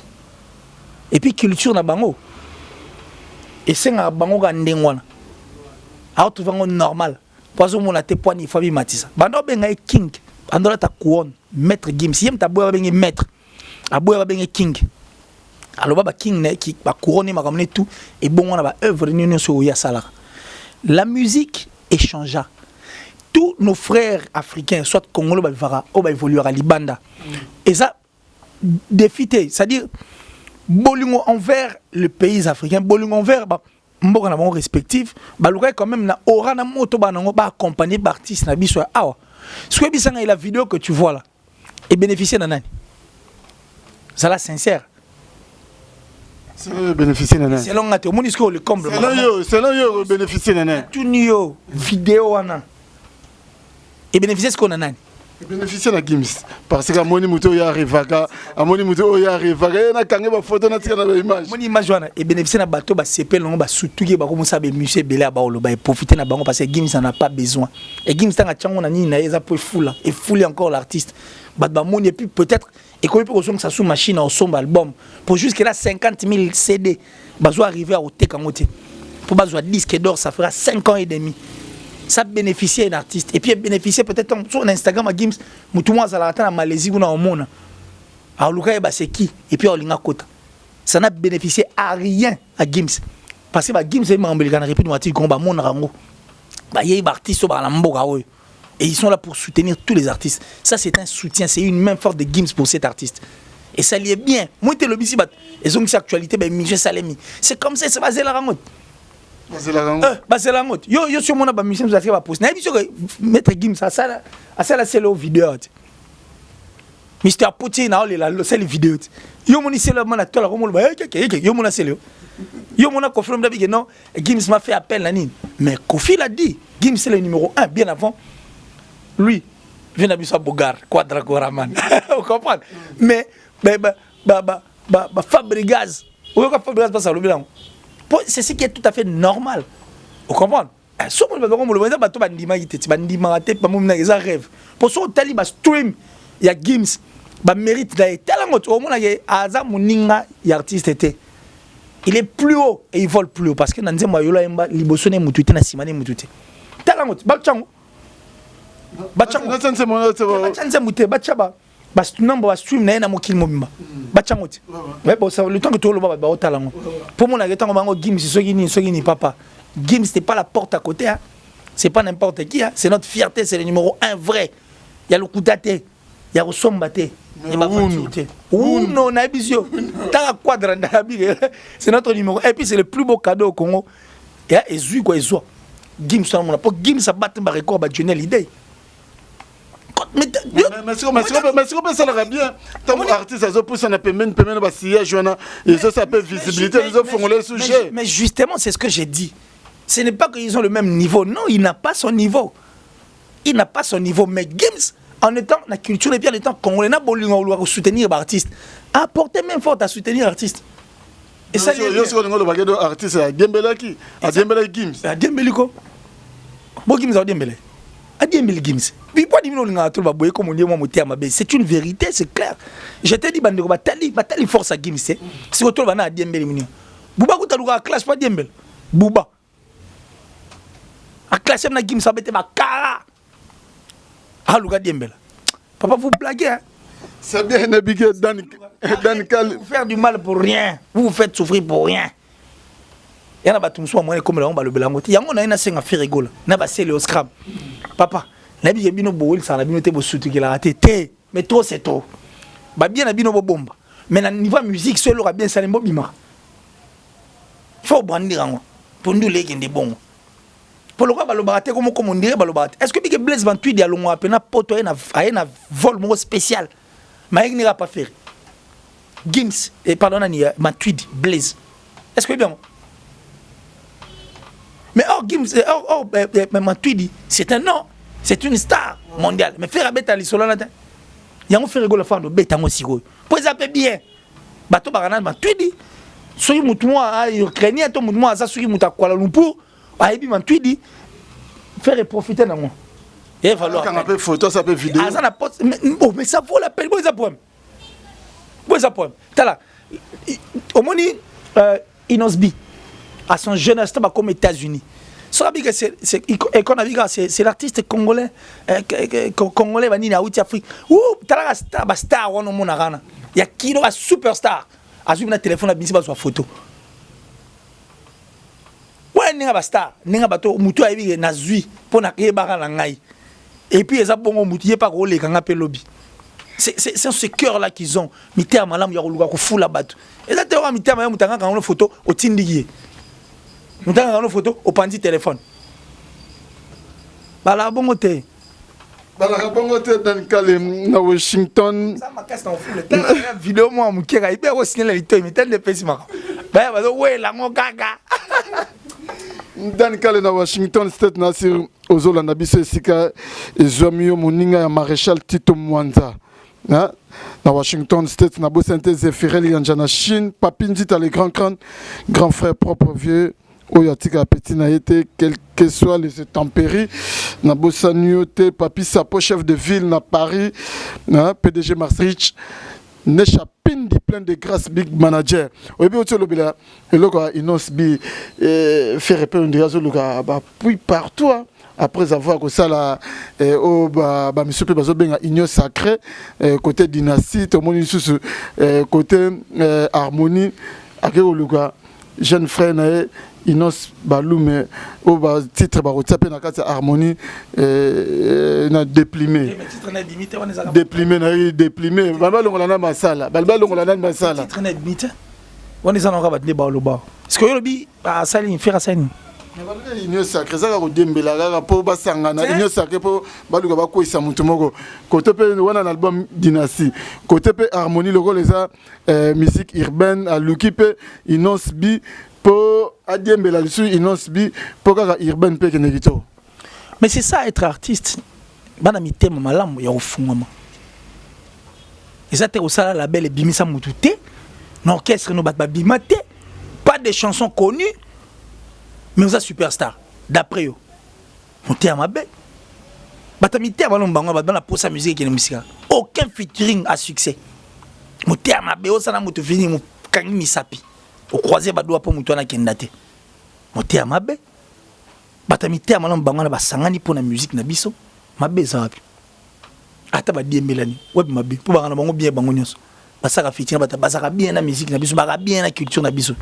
[SPEAKER 1] Et puis culture na bango. et c'est un bango gandengwana alors tu vas normal parce que mon a te poigné Fabi Matissa bando benga king bando ta couronne maître Gims yem ta boya benga maître a boya benga king alors baba king ne qui ba couronne ma ramener tout et bon on a ba œuvre ni sur ya sala la musique échangea tous nos frères africains soit congolais ba vara ou ba évoluer à libanda et ça défité c'est-à-dire bolingo envers le pays africain bolingo envers ba mboka na bon respectif ba luka quand même na aura na moto ba nango ba accompagner d'artistes na biso awa ce que bisanga la vidéo que tu vois là et bénéficier na nani ça la sincère
[SPEAKER 3] c'est bénéficier na nani
[SPEAKER 1] c'est long ngate omoni ce que le comble
[SPEAKER 3] c'est là yo bénéficier na nani
[SPEAKER 1] tout nio vidéo wana et bénéficier ce qu'on a nani
[SPEAKER 3] bénéficier na Gims parce que amoni muto ya rivaga amoni muto ya rivaga na kange ba photo na tika na ba image
[SPEAKER 1] moni image wana et bénéficier na bateau ba sepel non ba sutuki ba comme ça be musée belé ba olo ba profiter na bango parce que Gims en a pas besoin et Gims tanga tchango na nini na eza pour foula et fouler encore l'artiste ba moni et puis peut-être et qu'on peut que ça sous machine au son album pour jusqu'à là 50 000 CD bazo arriver à oté kangote pour bazo disque d'or ça fera 5 ans et demi ça bénéficier un artiste et puis bénéficier peut-être sur Instagram à Gims mutumwa za la tana Malaisie ou na omona alors Luka ba c'est qui et puis olinga kota ça n'a bénéficié à rien à Gims parce que ba Gims est membre de la République du Congo ba mona rango ba yé artiste ba la mboka oyo et ils sont là pour soutenir tous les artistes ça c'est un soutien c'est une main forte de Gims pour cet artiste et ça lié bien moi te le bisi bat et ont une actualité ba Michel Salemi c'est comme ça c'est basé la rango
[SPEAKER 3] c'est la
[SPEAKER 1] rango yo sur mon ba Michel Salemi ba poster na biso mettre Gims ça c'est le vidéo Mr. Poutine a c'est les vidéos yo moni c'est le man actuel la romo ba yo mona c'est le yo mona Kofi m'a dit non Gims m'a fait appel la nine mais Kofi l'a dit Gims c'est le numéro 1 bien avant lui vient à Bogar Quadragoraman vous comprenez mais Fabregas Fabregas passe à l'obédience c'est ce qui est tout à fait normal vous comprenez so mo ba mo le ba to bandima yiteti bandima te ba mo na eza rêve pour so tali ba stream ya Gims ba mérite da tellement au mona ye aza muninga ya artiste était il est plus haut et il vole plus haut parce que na nzemba yolo yemba liboso ne mututé na simane mututé tellement ba chango na sense mo na ba chanze muté ba chaba ba stream na na mokili mobimba ba chango ti mais bon ça le temps que tout le ba otalango pour mona getango bango Gims soki ni papa Gims c'est pas la porte à côté hein. C'est pas n'importe qui hein. C'est notre fierté c'est le numéro 1 vrai il y a le Koutate il y a le Sombate il y a ma facilité non na bisio ta quadranda c'est notre numéro et puis c'est le plus beau cadeau au Congo et a ezui quoi ezoi Gims ça mon pour Gims ça battre ba record ba Johnny Hallyday
[SPEAKER 3] mais ça leur bien tant artiste ça pour ça n'a pas même ba sillage et ça peut visibilité les autres font le sujet
[SPEAKER 1] mais justement c'est ce que j'ai dit. Ce n'est pas qu'ils ont le même niveau. Non, il n'a pas son niveau. Il n'a pas son niveau. Mais Gims, en étant la culture et puis en étant congolais, on a soutenir l'artiste. Apporter même fort à soutenir l'artiste. Et ça,
[SPEAKER 3] il y a un artiste à Dembélé qui à Dembélé Gims.
[SPEAKER 1] À Dembélé quoi? Bon Gims à Dembélé. À Dembélé Gims. Puis pas dire comme on dit moi c'est une vérité, c'est clair. Je t'ai dit bandeko batali force à Gims. Si vous trouvez à Dembélé Bouba ko taluka clash pas Dembélé. Bouba a classé na Gims abete ba kara a Luka Dembélé papa vous blaguez hein
[SPEAKER 3] c'est bien nabigué Dan Kal
[SPEAKER 1] faire du mal pour rien vous faites souffrir pour rien yana ba tumso mo comme la on ba le belango ti yango na ina senga faire rigola na ba c'est le scram papa na bi bino bowl ça na bino te bo sutuki la tete mais trop c'est trop ba bien na bino bo bomba mais na niveau musique seul aura bien salembo bima faut brandir ngo pour nous les qui est bon. Pour le cas, comme on dirait, est-ce que Blaise Bantuid dit à l'on a poto un vol spécial? Mais il n'ira pas faire. Gims, et pardon, Bantuid, Blaise. Est-ce que bien? Mais Gims, Bantuid, c'est un nom, c'est une star mondiale. Mais faire un bête à l'isolo là, il y a un fait rigoler faire de bête à mon sigo. Pour ça, bien. Bateau Barana, Bantuid, soyez moutoua, Ukrainien, ton moutoua, ça, soyez moutoua Kuala Lumpur. Aïbi Mantuidi faire profiter de moi. Et falloir
[SPEAKER 3] quand on peut photo ça peut vidéo.
[SPEAKER 1] Mais ça vaut la peine. Bon ça poème. Bon ça poème. T'as là. Au moni Inosbi. à son jeune instant comme États-Unis. C'est l'artiste congolais congolais vanini à Afrique. Ouh, t'as la star on mon arana. Il y a qui la superstar. Azumi na téléphone à bisi ba photo. Ouais ninga ba star, ninga bato mutu ayi na zui pour na yebaka na ngai. Et puis eza bongo mutu yeba ko le kanga pe lobby. C'est ce cœur là qu'ils ont. Miter malam ya koluka ko fula bato. Eza te wa miter malam mutanga kanga photo au tindigiye. Mutanga kanga photo au pandi téléphone. Bala bongo te.
[SPEAKER 3] Bala bongo te dans Calais na Washington.
[SPEAKER 1] Ça ma casse en foule. La vidéo moi mukera ibe ko signer la lito mais tel de pesima. Ba ba ouais la mo gaga.
[SPEAKER 3] Dans Calais na Washington State na sur Ozola na biso sika ezwamio moninga ya maréchal Tito Mwanza. Na Washington State na bo synthèse Ferrel Yanjana Chine Papinji ta les grand frère propre vieux Oyatika petit na été quel que soit les tempéries na bo saniote papi sapo chef de ville na Paris na PDG Maastricht n'échappine di plein de grâce big manager obi otio lobila eloko inos bi faire repère de razo loka ba puis partout après avoir que ça là monsieur pe bazo benga union sacrée côté dynastie tout monde sous côté harmonie akeko loka jeune frère na Inos Balume au titre barotape na kati harmonie na déplimé déplimé baba longola na masala titre
[SPEAKER 1] na limite on est en rabat ne ba loba est-ce que yolobi ba sali faire ça ni
[SPEAKER 3] union sacrée ça ko dembela ga po basangana union sacrée po baluka ba ko isa mutu moko côté pe wana na album dynastie côté pe harmonie logo les musique urbaine à l'occupé Inos bi pour adiembela lisu Inos bi pour kaka urbaine pe kenegito.
[SPEAKER 1] Mais c'est ça être artiste. Bana mitema malamu ya ofungama. Ezate osala la belle bimisa mututé. L'orchestre no bat bimate. Pas de chansons connues. Mais vous êtes superstar. D'après eux. Monter à ma belle. Batamité avant l'ombango dans la pose sa musique et la musique. Aucun featuring à succès. Monter à ma belle. Osana mutu fini mu kangi misapi. Au croisé badoua pour mutu na kendate. Monter à ma belle. Batamité à malom bango na basangani pour la musique na biso. Ma belle ça. Ata ba diembelani. Web ma belle. Pour bangana bango bien bango nyonso. Basaka featuring basaka bien la musique na biso, basaka bien la culture na biso.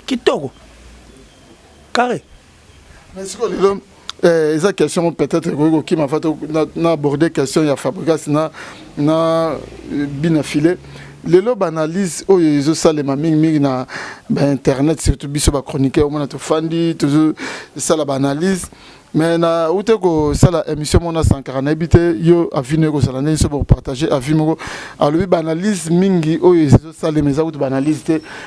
[SPEAKER 1] Kitoko. Carré.
[SPEAKER 3] Mais c'est quoi les question peut-être qui m'a fait aborder question il y a fabrication na bien affilé les lob analyse oh ils ont ça les maming na internet surtout biso ba chroniqueur on a tout fandi toujours ça la analyse mais na outé ko ça la émission mon 140 habité yo avine ko ça la nso pour partager avime ko alors bi analyse mingi oh ils ont ça les mes autres analyse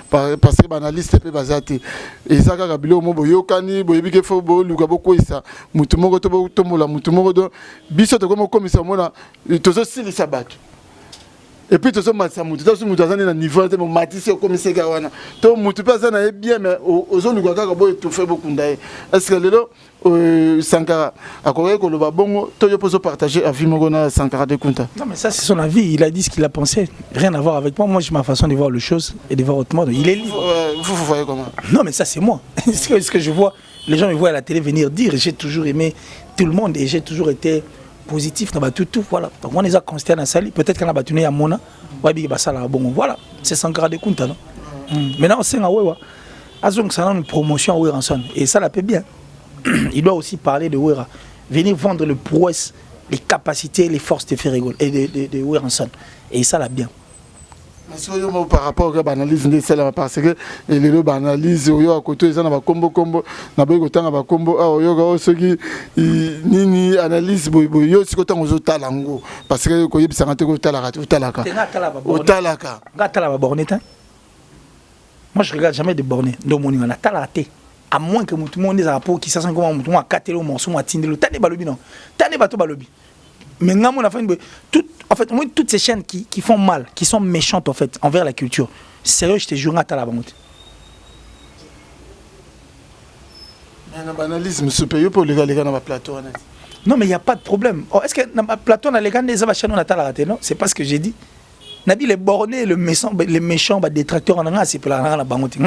[SPEAKER 3] parce que analyse pe bazati et ça ka bilo mo boyo kani boyebi ke fo bo luka boko isa mutu moko to bo tomola mutu moko do biso to comme commissaire mona to so sili sabat. Et puis tout ça matisa mutu to so mutu azana na niveau te mo matisi comme c'est gawana to mutu pe azana bien mais aux autres luka ka bo to fait beaucoup ndaye est-ce que lelo Sankara a quoi que le babongo to yo poso partager avis moko na Sankara de Kunta.
[SPEAKER 1] Non mais ça c'est son avis, il a dit ce qu'il a pensé, rien à voir avec moi. Moi j'ai ma façon de voir les choses et de voir autrement. Il est libre.
[SPEAKER 3] Vous voyez comment?
[SPEAKER 1] Non mais ça c'est moi. Ce que je vois, les gens me voient à la télé venir dire, j'ai toujours aimé tout le monde et j'ai toujours été positif dans tout voilà. Donc on les a constatés dans Sali, peut-être qu'on a battu à Mona, wabi basala bon voilà, c'est Sankara de Kunta non. Maintenant on sait à Wewa. Azong ça une promotion à Weranson et ça la paie bien. Il doit aussi parler de Wera, venir vendre le prouesse, les capacités, les forces de Ferrigol et de Weranson. Et ça l'a bien.
[SPEAKER 3] Par rapport à l'analyse de celle parce que les analyses à côté ils ont combo na boy kotanga ba combo ah yoga ceux qui ni analyse boy yo sikoto ngo talango parce que ko yebisa ngate ko talaka utalaka
[SPEAKER 1] ngata la borné. Moi je regarde jamais de borné ndo moni na talate. À moins que tout le monde ait un rapport qui s'est comme un mouton à 4 ou morceau à Tindelo. T'as des balobi non. T'as des bateaux balobi. Mais là, on a fait en fait, moi, toutes ces chaînes qui font mal, qui sont méchantes en fait envers la culture. Sérieux, je te jure, à la banque. Non, mais il n'y a pas de problème. Oh, est-ce que dans le plateau, on a les gars des chaînes, on a raté, non? C'est pas ce que j'ai dit. Nabi les bornés, les méchants, détracteurs en anglais, c'est pour la banque.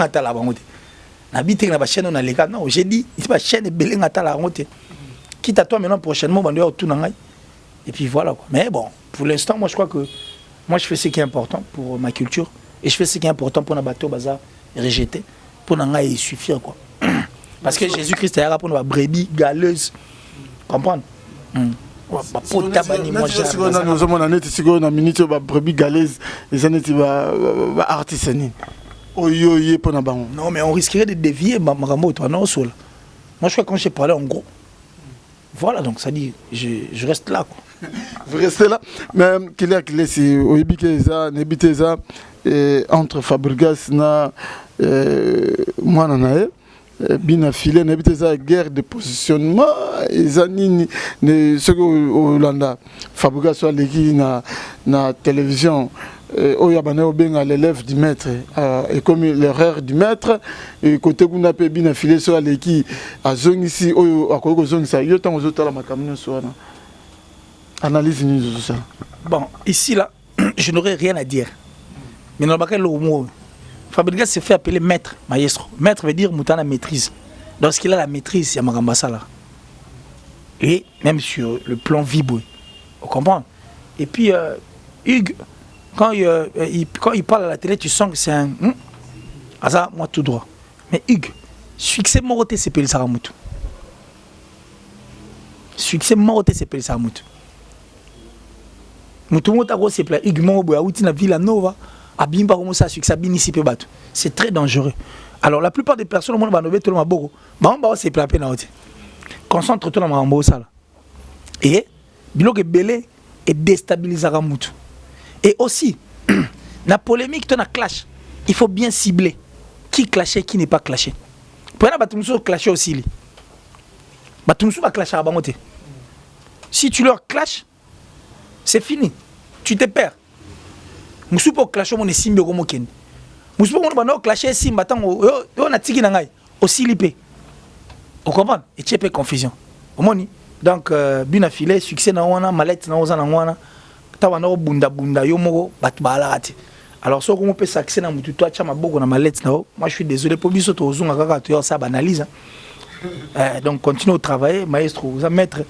[SPEAKER 1] N'habite na ba chaîne on a les gars. Non, j'ai dit, c'est pas chaîne belé ngata la honte. Quitte à toi maintenant prochainement on doit tout nangai. Et puis voilà quoi. Mais bon, pour l'instant moi je crois que moi je fais ce qui est important pour ma culture et je fais ce qui est important pour na bateau bazar rejeter pour nangai suffire quoi. Parce que Jésus-Christ est là pour nos brebis galeuses. Comprendre? Moi non mais on risquerait de dévier Moi je crois que quand j'ai parlé en gros. Voilà donc ça dit je reste là quoi.
[SPEAKER 3] Vous restez là. Mais qu'il y a c'est entre Fabregas na moi nanae bien affilé n'habite ça guerre de positionnement les années ce que Hollanda Fabregas soit l'équipe na télévision au yabane au benga l'élève du maître et comme l'erreur du maître et côté qu'on a bien affilé soit l'équipe à zone ici au à quoi zone ça yo tant aux autres la makamino soit analyse nous ça.
[SPEAKER 1] Bon ici là je n'aurais rien à dire mais dans le mot Fabregas s'est fait appeler maître, maestro. Maître veut dire Moutana maîtrise. Lorsqu'il a la maîtrise, il y a Marambassa là. Et même sur le plan vibré. Vous comprenez? Et puis, Hugues, quand il parle à la télé, tu sens que c'est un. Ça, moi tout droit. Mais Hugues, succès moroté, c'est Pélé Saramoutou. Succès moroté, c'est Pélé Saramoutou. Moutou Moutago, c'est Pélé. Hugues Moroboya, Outina Villanova. Abimba comme ça succès binici pe bateau. C'est très dangereux. Alors la plupart des personnes au monde va nover tout le maboko. Ba on c'est plapé na oti. Concentre-toi dans mambo ça là. Et biloko belé et déstabilisera mutu. Et aussi la polémique ton a clash. Il faut bien cibler qui clasher qui n'est pas clashé. Pour na batumso clasher aussi li. Batumso va clasher à bangote. Si tu leur clash, c'est fini. Tu te perds. Musupo clasher mon simbi ko mokeni. Musupo mon bano clasher simba tango yo na tiki na ngai aussi lipé. On comprend et tu peux confusion. Omoni donc bien affilé succès na wana malette na ozana wana tawana o bunda bunda yo moko bat balarati. Alors so ko mo pe succès na mutu toi chama boko na malette na moi je suis désolé pour biso to ozunga kaka to ça banalise. Donc continue au travail maestro vous mettre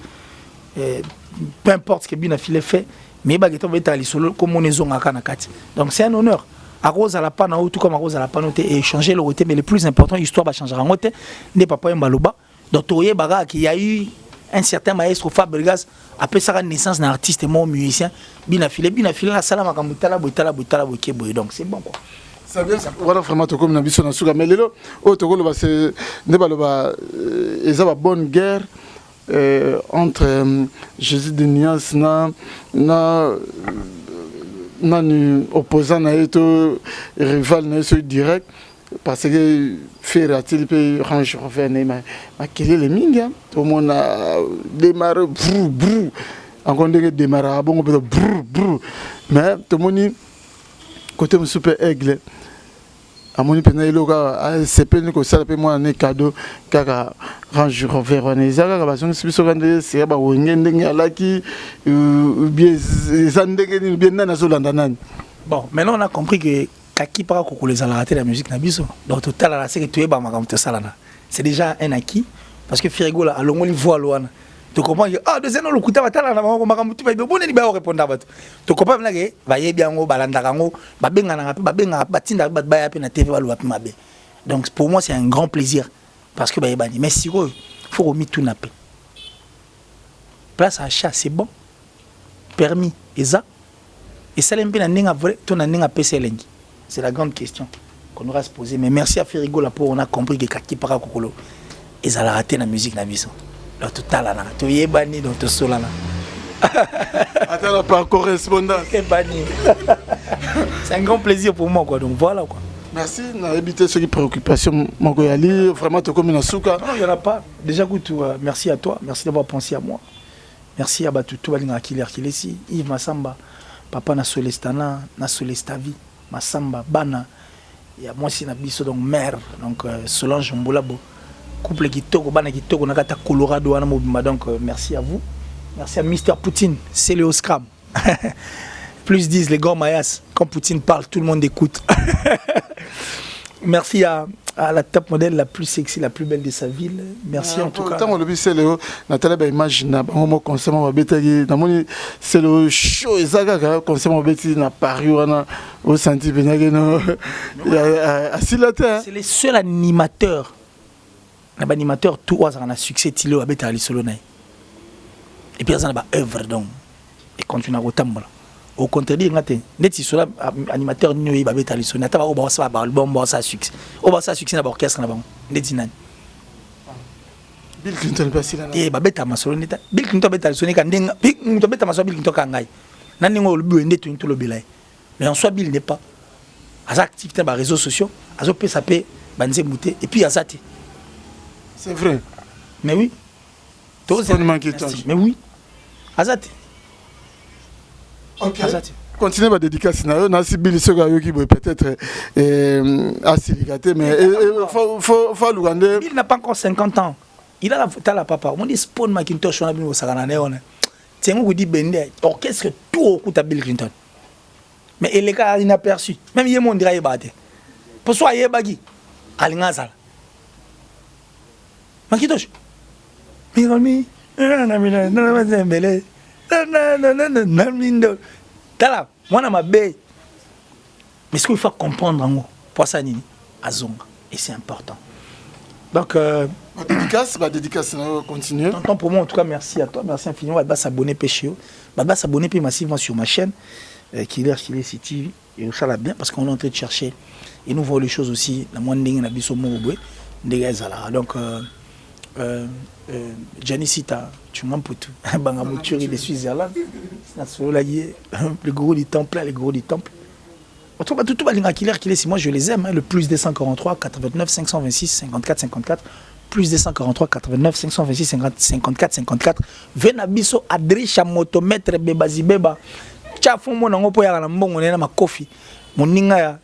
[SPEAKER 1] peu importe ce que bien affilé fait. Mais baguette va être à l'isolo comme on est zonga kanakati. Donc c'est un honneur. À Rose à la panne tout comme à Rose à la panne et changer le côté mais le plus important l'histoire va changer en côté n'est pas un baloba. Donc toye baga qu'il y a eu un certain maestro Fabregas après sa naissance d'un artiste et mon musicien bien affilé la salle makamutala botala bokeboy donc c'est bon quoi.
[SPEAKER 3] Ça bien voilà vraiment to comme na biso na suka mais lelo o to ko ba se ne baloba ezaba bonne guerre entre Jésus de Nias na opposant na eto rival na so direct parce que faire a-t-il peut range refaire ma quel les minga tout le monde a démarré brou encore démarrer bon brou mais tout le monde côté mon super aigle à mon pena iloka c'est peine que ça peut moi un cadeau kaka range refaire on est ça ka bason si so kande c'est ba wongende ngalaki bien zandenge bien na zolanda nani.
[SPEAKER 1] Bon maintenant on a compris que kaki para ko les ala rater la musique na biso donc total la c'est que tu es ba makamto salana c'est déjà un acquis parce que Firigo là alongoli voix loana tu comprends que ah deuxième le kuta batala na makamto ba bonne ni ba répondre ba tu comprends là que va ye bien ngo balanda kango ba benga na batinda ba ya pe na TV ba lo api mabe. Donc pour moi c'est un grand plaisir parce que ba yebani mais si faut remettre tout na paix. Place à chat c'est bon. Permis et ça et ça l'empe na ninga vrai ton na ninga PC lengi. C'est la grande question qu'on aura à se poser. Mais merci à Firigo là pour on a compris que kaki para kokolo ils allaient rater la musique na biso. Donc tout à l'heure, tu es banni dans ton sol là.
[SPEAKER 3] Attends, pas correspondance.
[SPEAKER 1] C'est un grand plaisir pour moi quoi. Donc voilà quoi.
[SPEAKER 3] Merci. On a évité ce qui préoccupation. Mogoyali, vraiment tu comme une souka.
[SPEAKER 1] Non, il y en a pas. Déjà Goutou, merci à toi. Merci d'avoir pensé à moi. Merci à Batutu Balinga Kilesi, Yves Massamba, Papa na Solestana, na Solestavi, Massamba, Bana. Il y a moi aussi Nabiso donc mère donc Solange Mboulabo. Couple Kitoko, Bana Kitoko, Nakata Colorado, donc merci à vous. Merci à Mister Poutine, c'est le Scram. Plus disent les grands mayas, quand Poutine parle, tout le monde écoute. Merci à la top modèle la plus sexy, la plus belle de sa ville. Merci en tout cas.
[SPEAKER 3] Tant que c'est le Nathalie ba imagine on consomme ba betaki na moni c'est le show ezaka consomme ba betaki na Paris wana au senti benage no asilata.
[SPEAKER 1] C'est le seul animateur. Un animateur tout hasard a succès tilo a betali solo nai. Et puis ça na ba œuvre donc et continue à retambola. Au contraire, net si animateur n'y va betali solo nata ba oba sa ba album ba sa succès. Oba sa succès na ba orchestre na ba. Net dinan.
[SPEAKER 3] Bill Clinton pas là.
[SPEAKER 1] Eh ba beta masolo neta. Bill Clinton betali solo neka ndenga. Bill Clinton beta masolo Bill Clinton ka ngai. Na ningo lobi ende to lo belai. Mais en soi Bill n'est pas. Asa activité ba réseaux sociaux, azo pe sa pe banze mouté et puis azati.
[SPEAKER 3] C'est vrai.
[SPEAKER 1] Mais oui. Mais oui. Azati.
[SPEAKER 3] Ok. Continuez ma dédicace. Nancy Bill Sogayo qui peut-être assiligaté, mais faut l'ougander.
[SPEAKER 1] Il n'a pas encore 50 ans. Il a la papa. On dit Spawn Macintosh, on a bien au Saganane. Tiens, on dit Bende. Orchestre tout au coup de Bill Clinton. Mais il est cas inaperçu. Même il est mon dirait batté. Pour soi, il est bagui. Alingazal. Macintosh. Mirami. Tala, moi na ma baie. Mais ce qu'il faut comprendre en gros, pour ça nini, azonga et c'est important. Donc
[SPEAKER 3] ma dédicace continue.
[SPEAKER 1] Tonton pour moi en tout cas merci à toi, merci infiniment. Va s'abonner péché, va s'abonner puis massivement sur ma chaîne Killer City et ça va bien parce qu'on est en train de chercher et nous voyons les choses aussi la moindre dingue na biso mo boé ndega ezala. Donc Gianni Sita, tu m'en peux tout. Bangamouture de Suisse-Irlande. Le gros du temple, les gros du temple. Tout Killer, moi je les aime. Le plus 243 89 526 54 54. Plus 243 89 526 54 54. Venabiso Adrisha Motomètre Bebazi Beba. Tchafon mon ango poya na mbongo na ma coffee. Mon ninga ya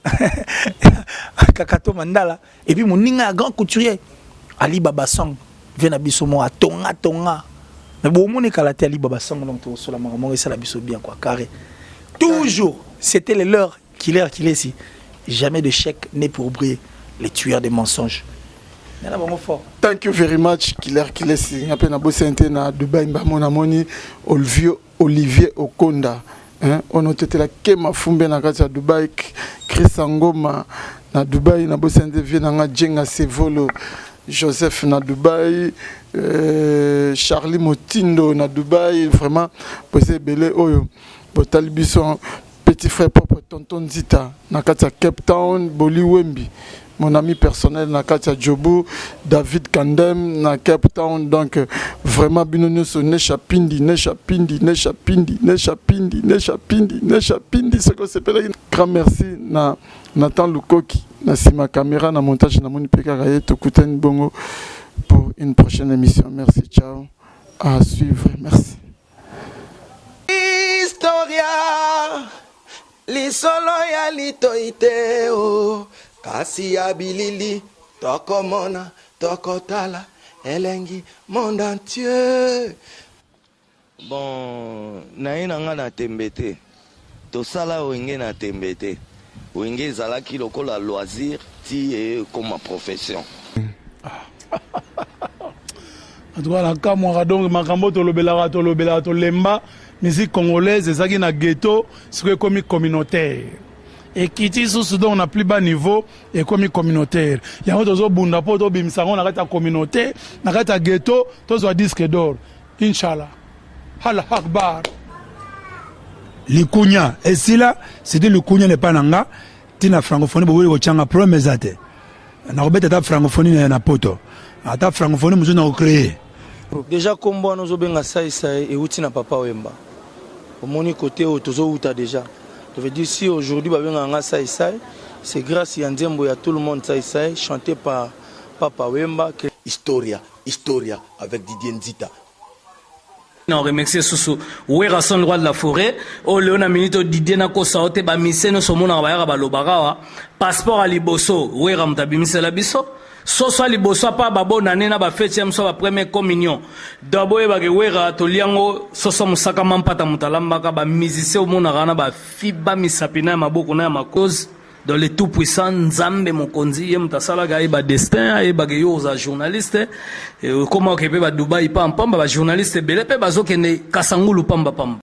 [SPEAKER 1] Kakato Mandala. Et puis mon ninga ya grand couturier Ali Baba Song. Vena biso mo tonga mais bon mon éclaté Ali Baba Song donc tout sur la maman et ça la biso bien quoi carré toujours c'était les leurs Killer ici jamais de chèque n'est pour briller les tueurs des mensonges.
[SPEAKER 3] Thank you very much Killer si ngape na bosente na Dubai mbamona moni Olivier Okonda on a été la kema fumbe na kati ya Dubai Chris Angoma na Dubai na bosente vient na Jenga Sevolo Joseph na Dubai, Charlie Motindo na Dubai, vraiment, posé belé oyo, Botalibison, petit frère propre Tonton Zita, na katia Cape Town, Boli Wembi, mon ami personnel na katia Jobu, David Kandem na Cape Town, donc vraiment binonyo so nechapindi, ce que c'est pelé. Grand merci na Nathan Lukoki. Merci ma caméra, na montage, na mon peka to kuten bongo pour une prochaine émission. Merci, ciao. À suivre, merci.
[SPEAKER 4] Historia, li solo ya li toiteo, kasi ya bilili, toko mona, toko tala, elengi, monde entier. Bon, na nga na tembete, to sala wenge na tembete. Wenge zalaki lokola loisir ti comme profession.
[SPEAKER 5] En tout cas la kamwa donc makambo to lobela to lemba musique congolaise ezaki na ghetto c'est comme communautaire. Et kiti sous donc na plus bas niveau et comme communautaire. Yango tozo bunda po to bimsango na kata communautaire na kata ghetto tozo disque d'or. Inshallah. Allah Akbar. Le Kounia, et si là, c'était le Kounia n'est pas nanga, tina francophonie, vous voulez que tu promesate. Na robete ta francophonie na poto. Ta francophonie, nous avons créé.
[SPEAKER 4] Déjà, comme moi, nous avons ça et outi na papa Wemba. Au mon côté, tozo outa déjà. Je veux dire, si aujourd'hui, nous avons ça c'est grâce à Nzembo, à tout le monde ça chanté par papa Wemba.
[SPEAKER 2] Historia avec Didier Nzita.
[SPEAKER 6] On remercie Soussou. Ouera son roi de la forêt. O Léona Minito Didier Nako Saote ba miseno somona ba ba lobara. Passeport à Liboso. Ouera mtabi misela biso. Soso Liboso pa babo nanena ba fetième so ba première communion. Dabo e ba ke ouera to liango soso musaka mampata mutalamba ka ba musicien o mona rana ba fiba misapina maboko na makoz. dans le tout puissant Nzambe mokonzi ye mutasala ga ba destin ay ba yo za journaliste comment que ba Dubai pam pam ba journaliste belé pe bazokende kasangulu pamba pamba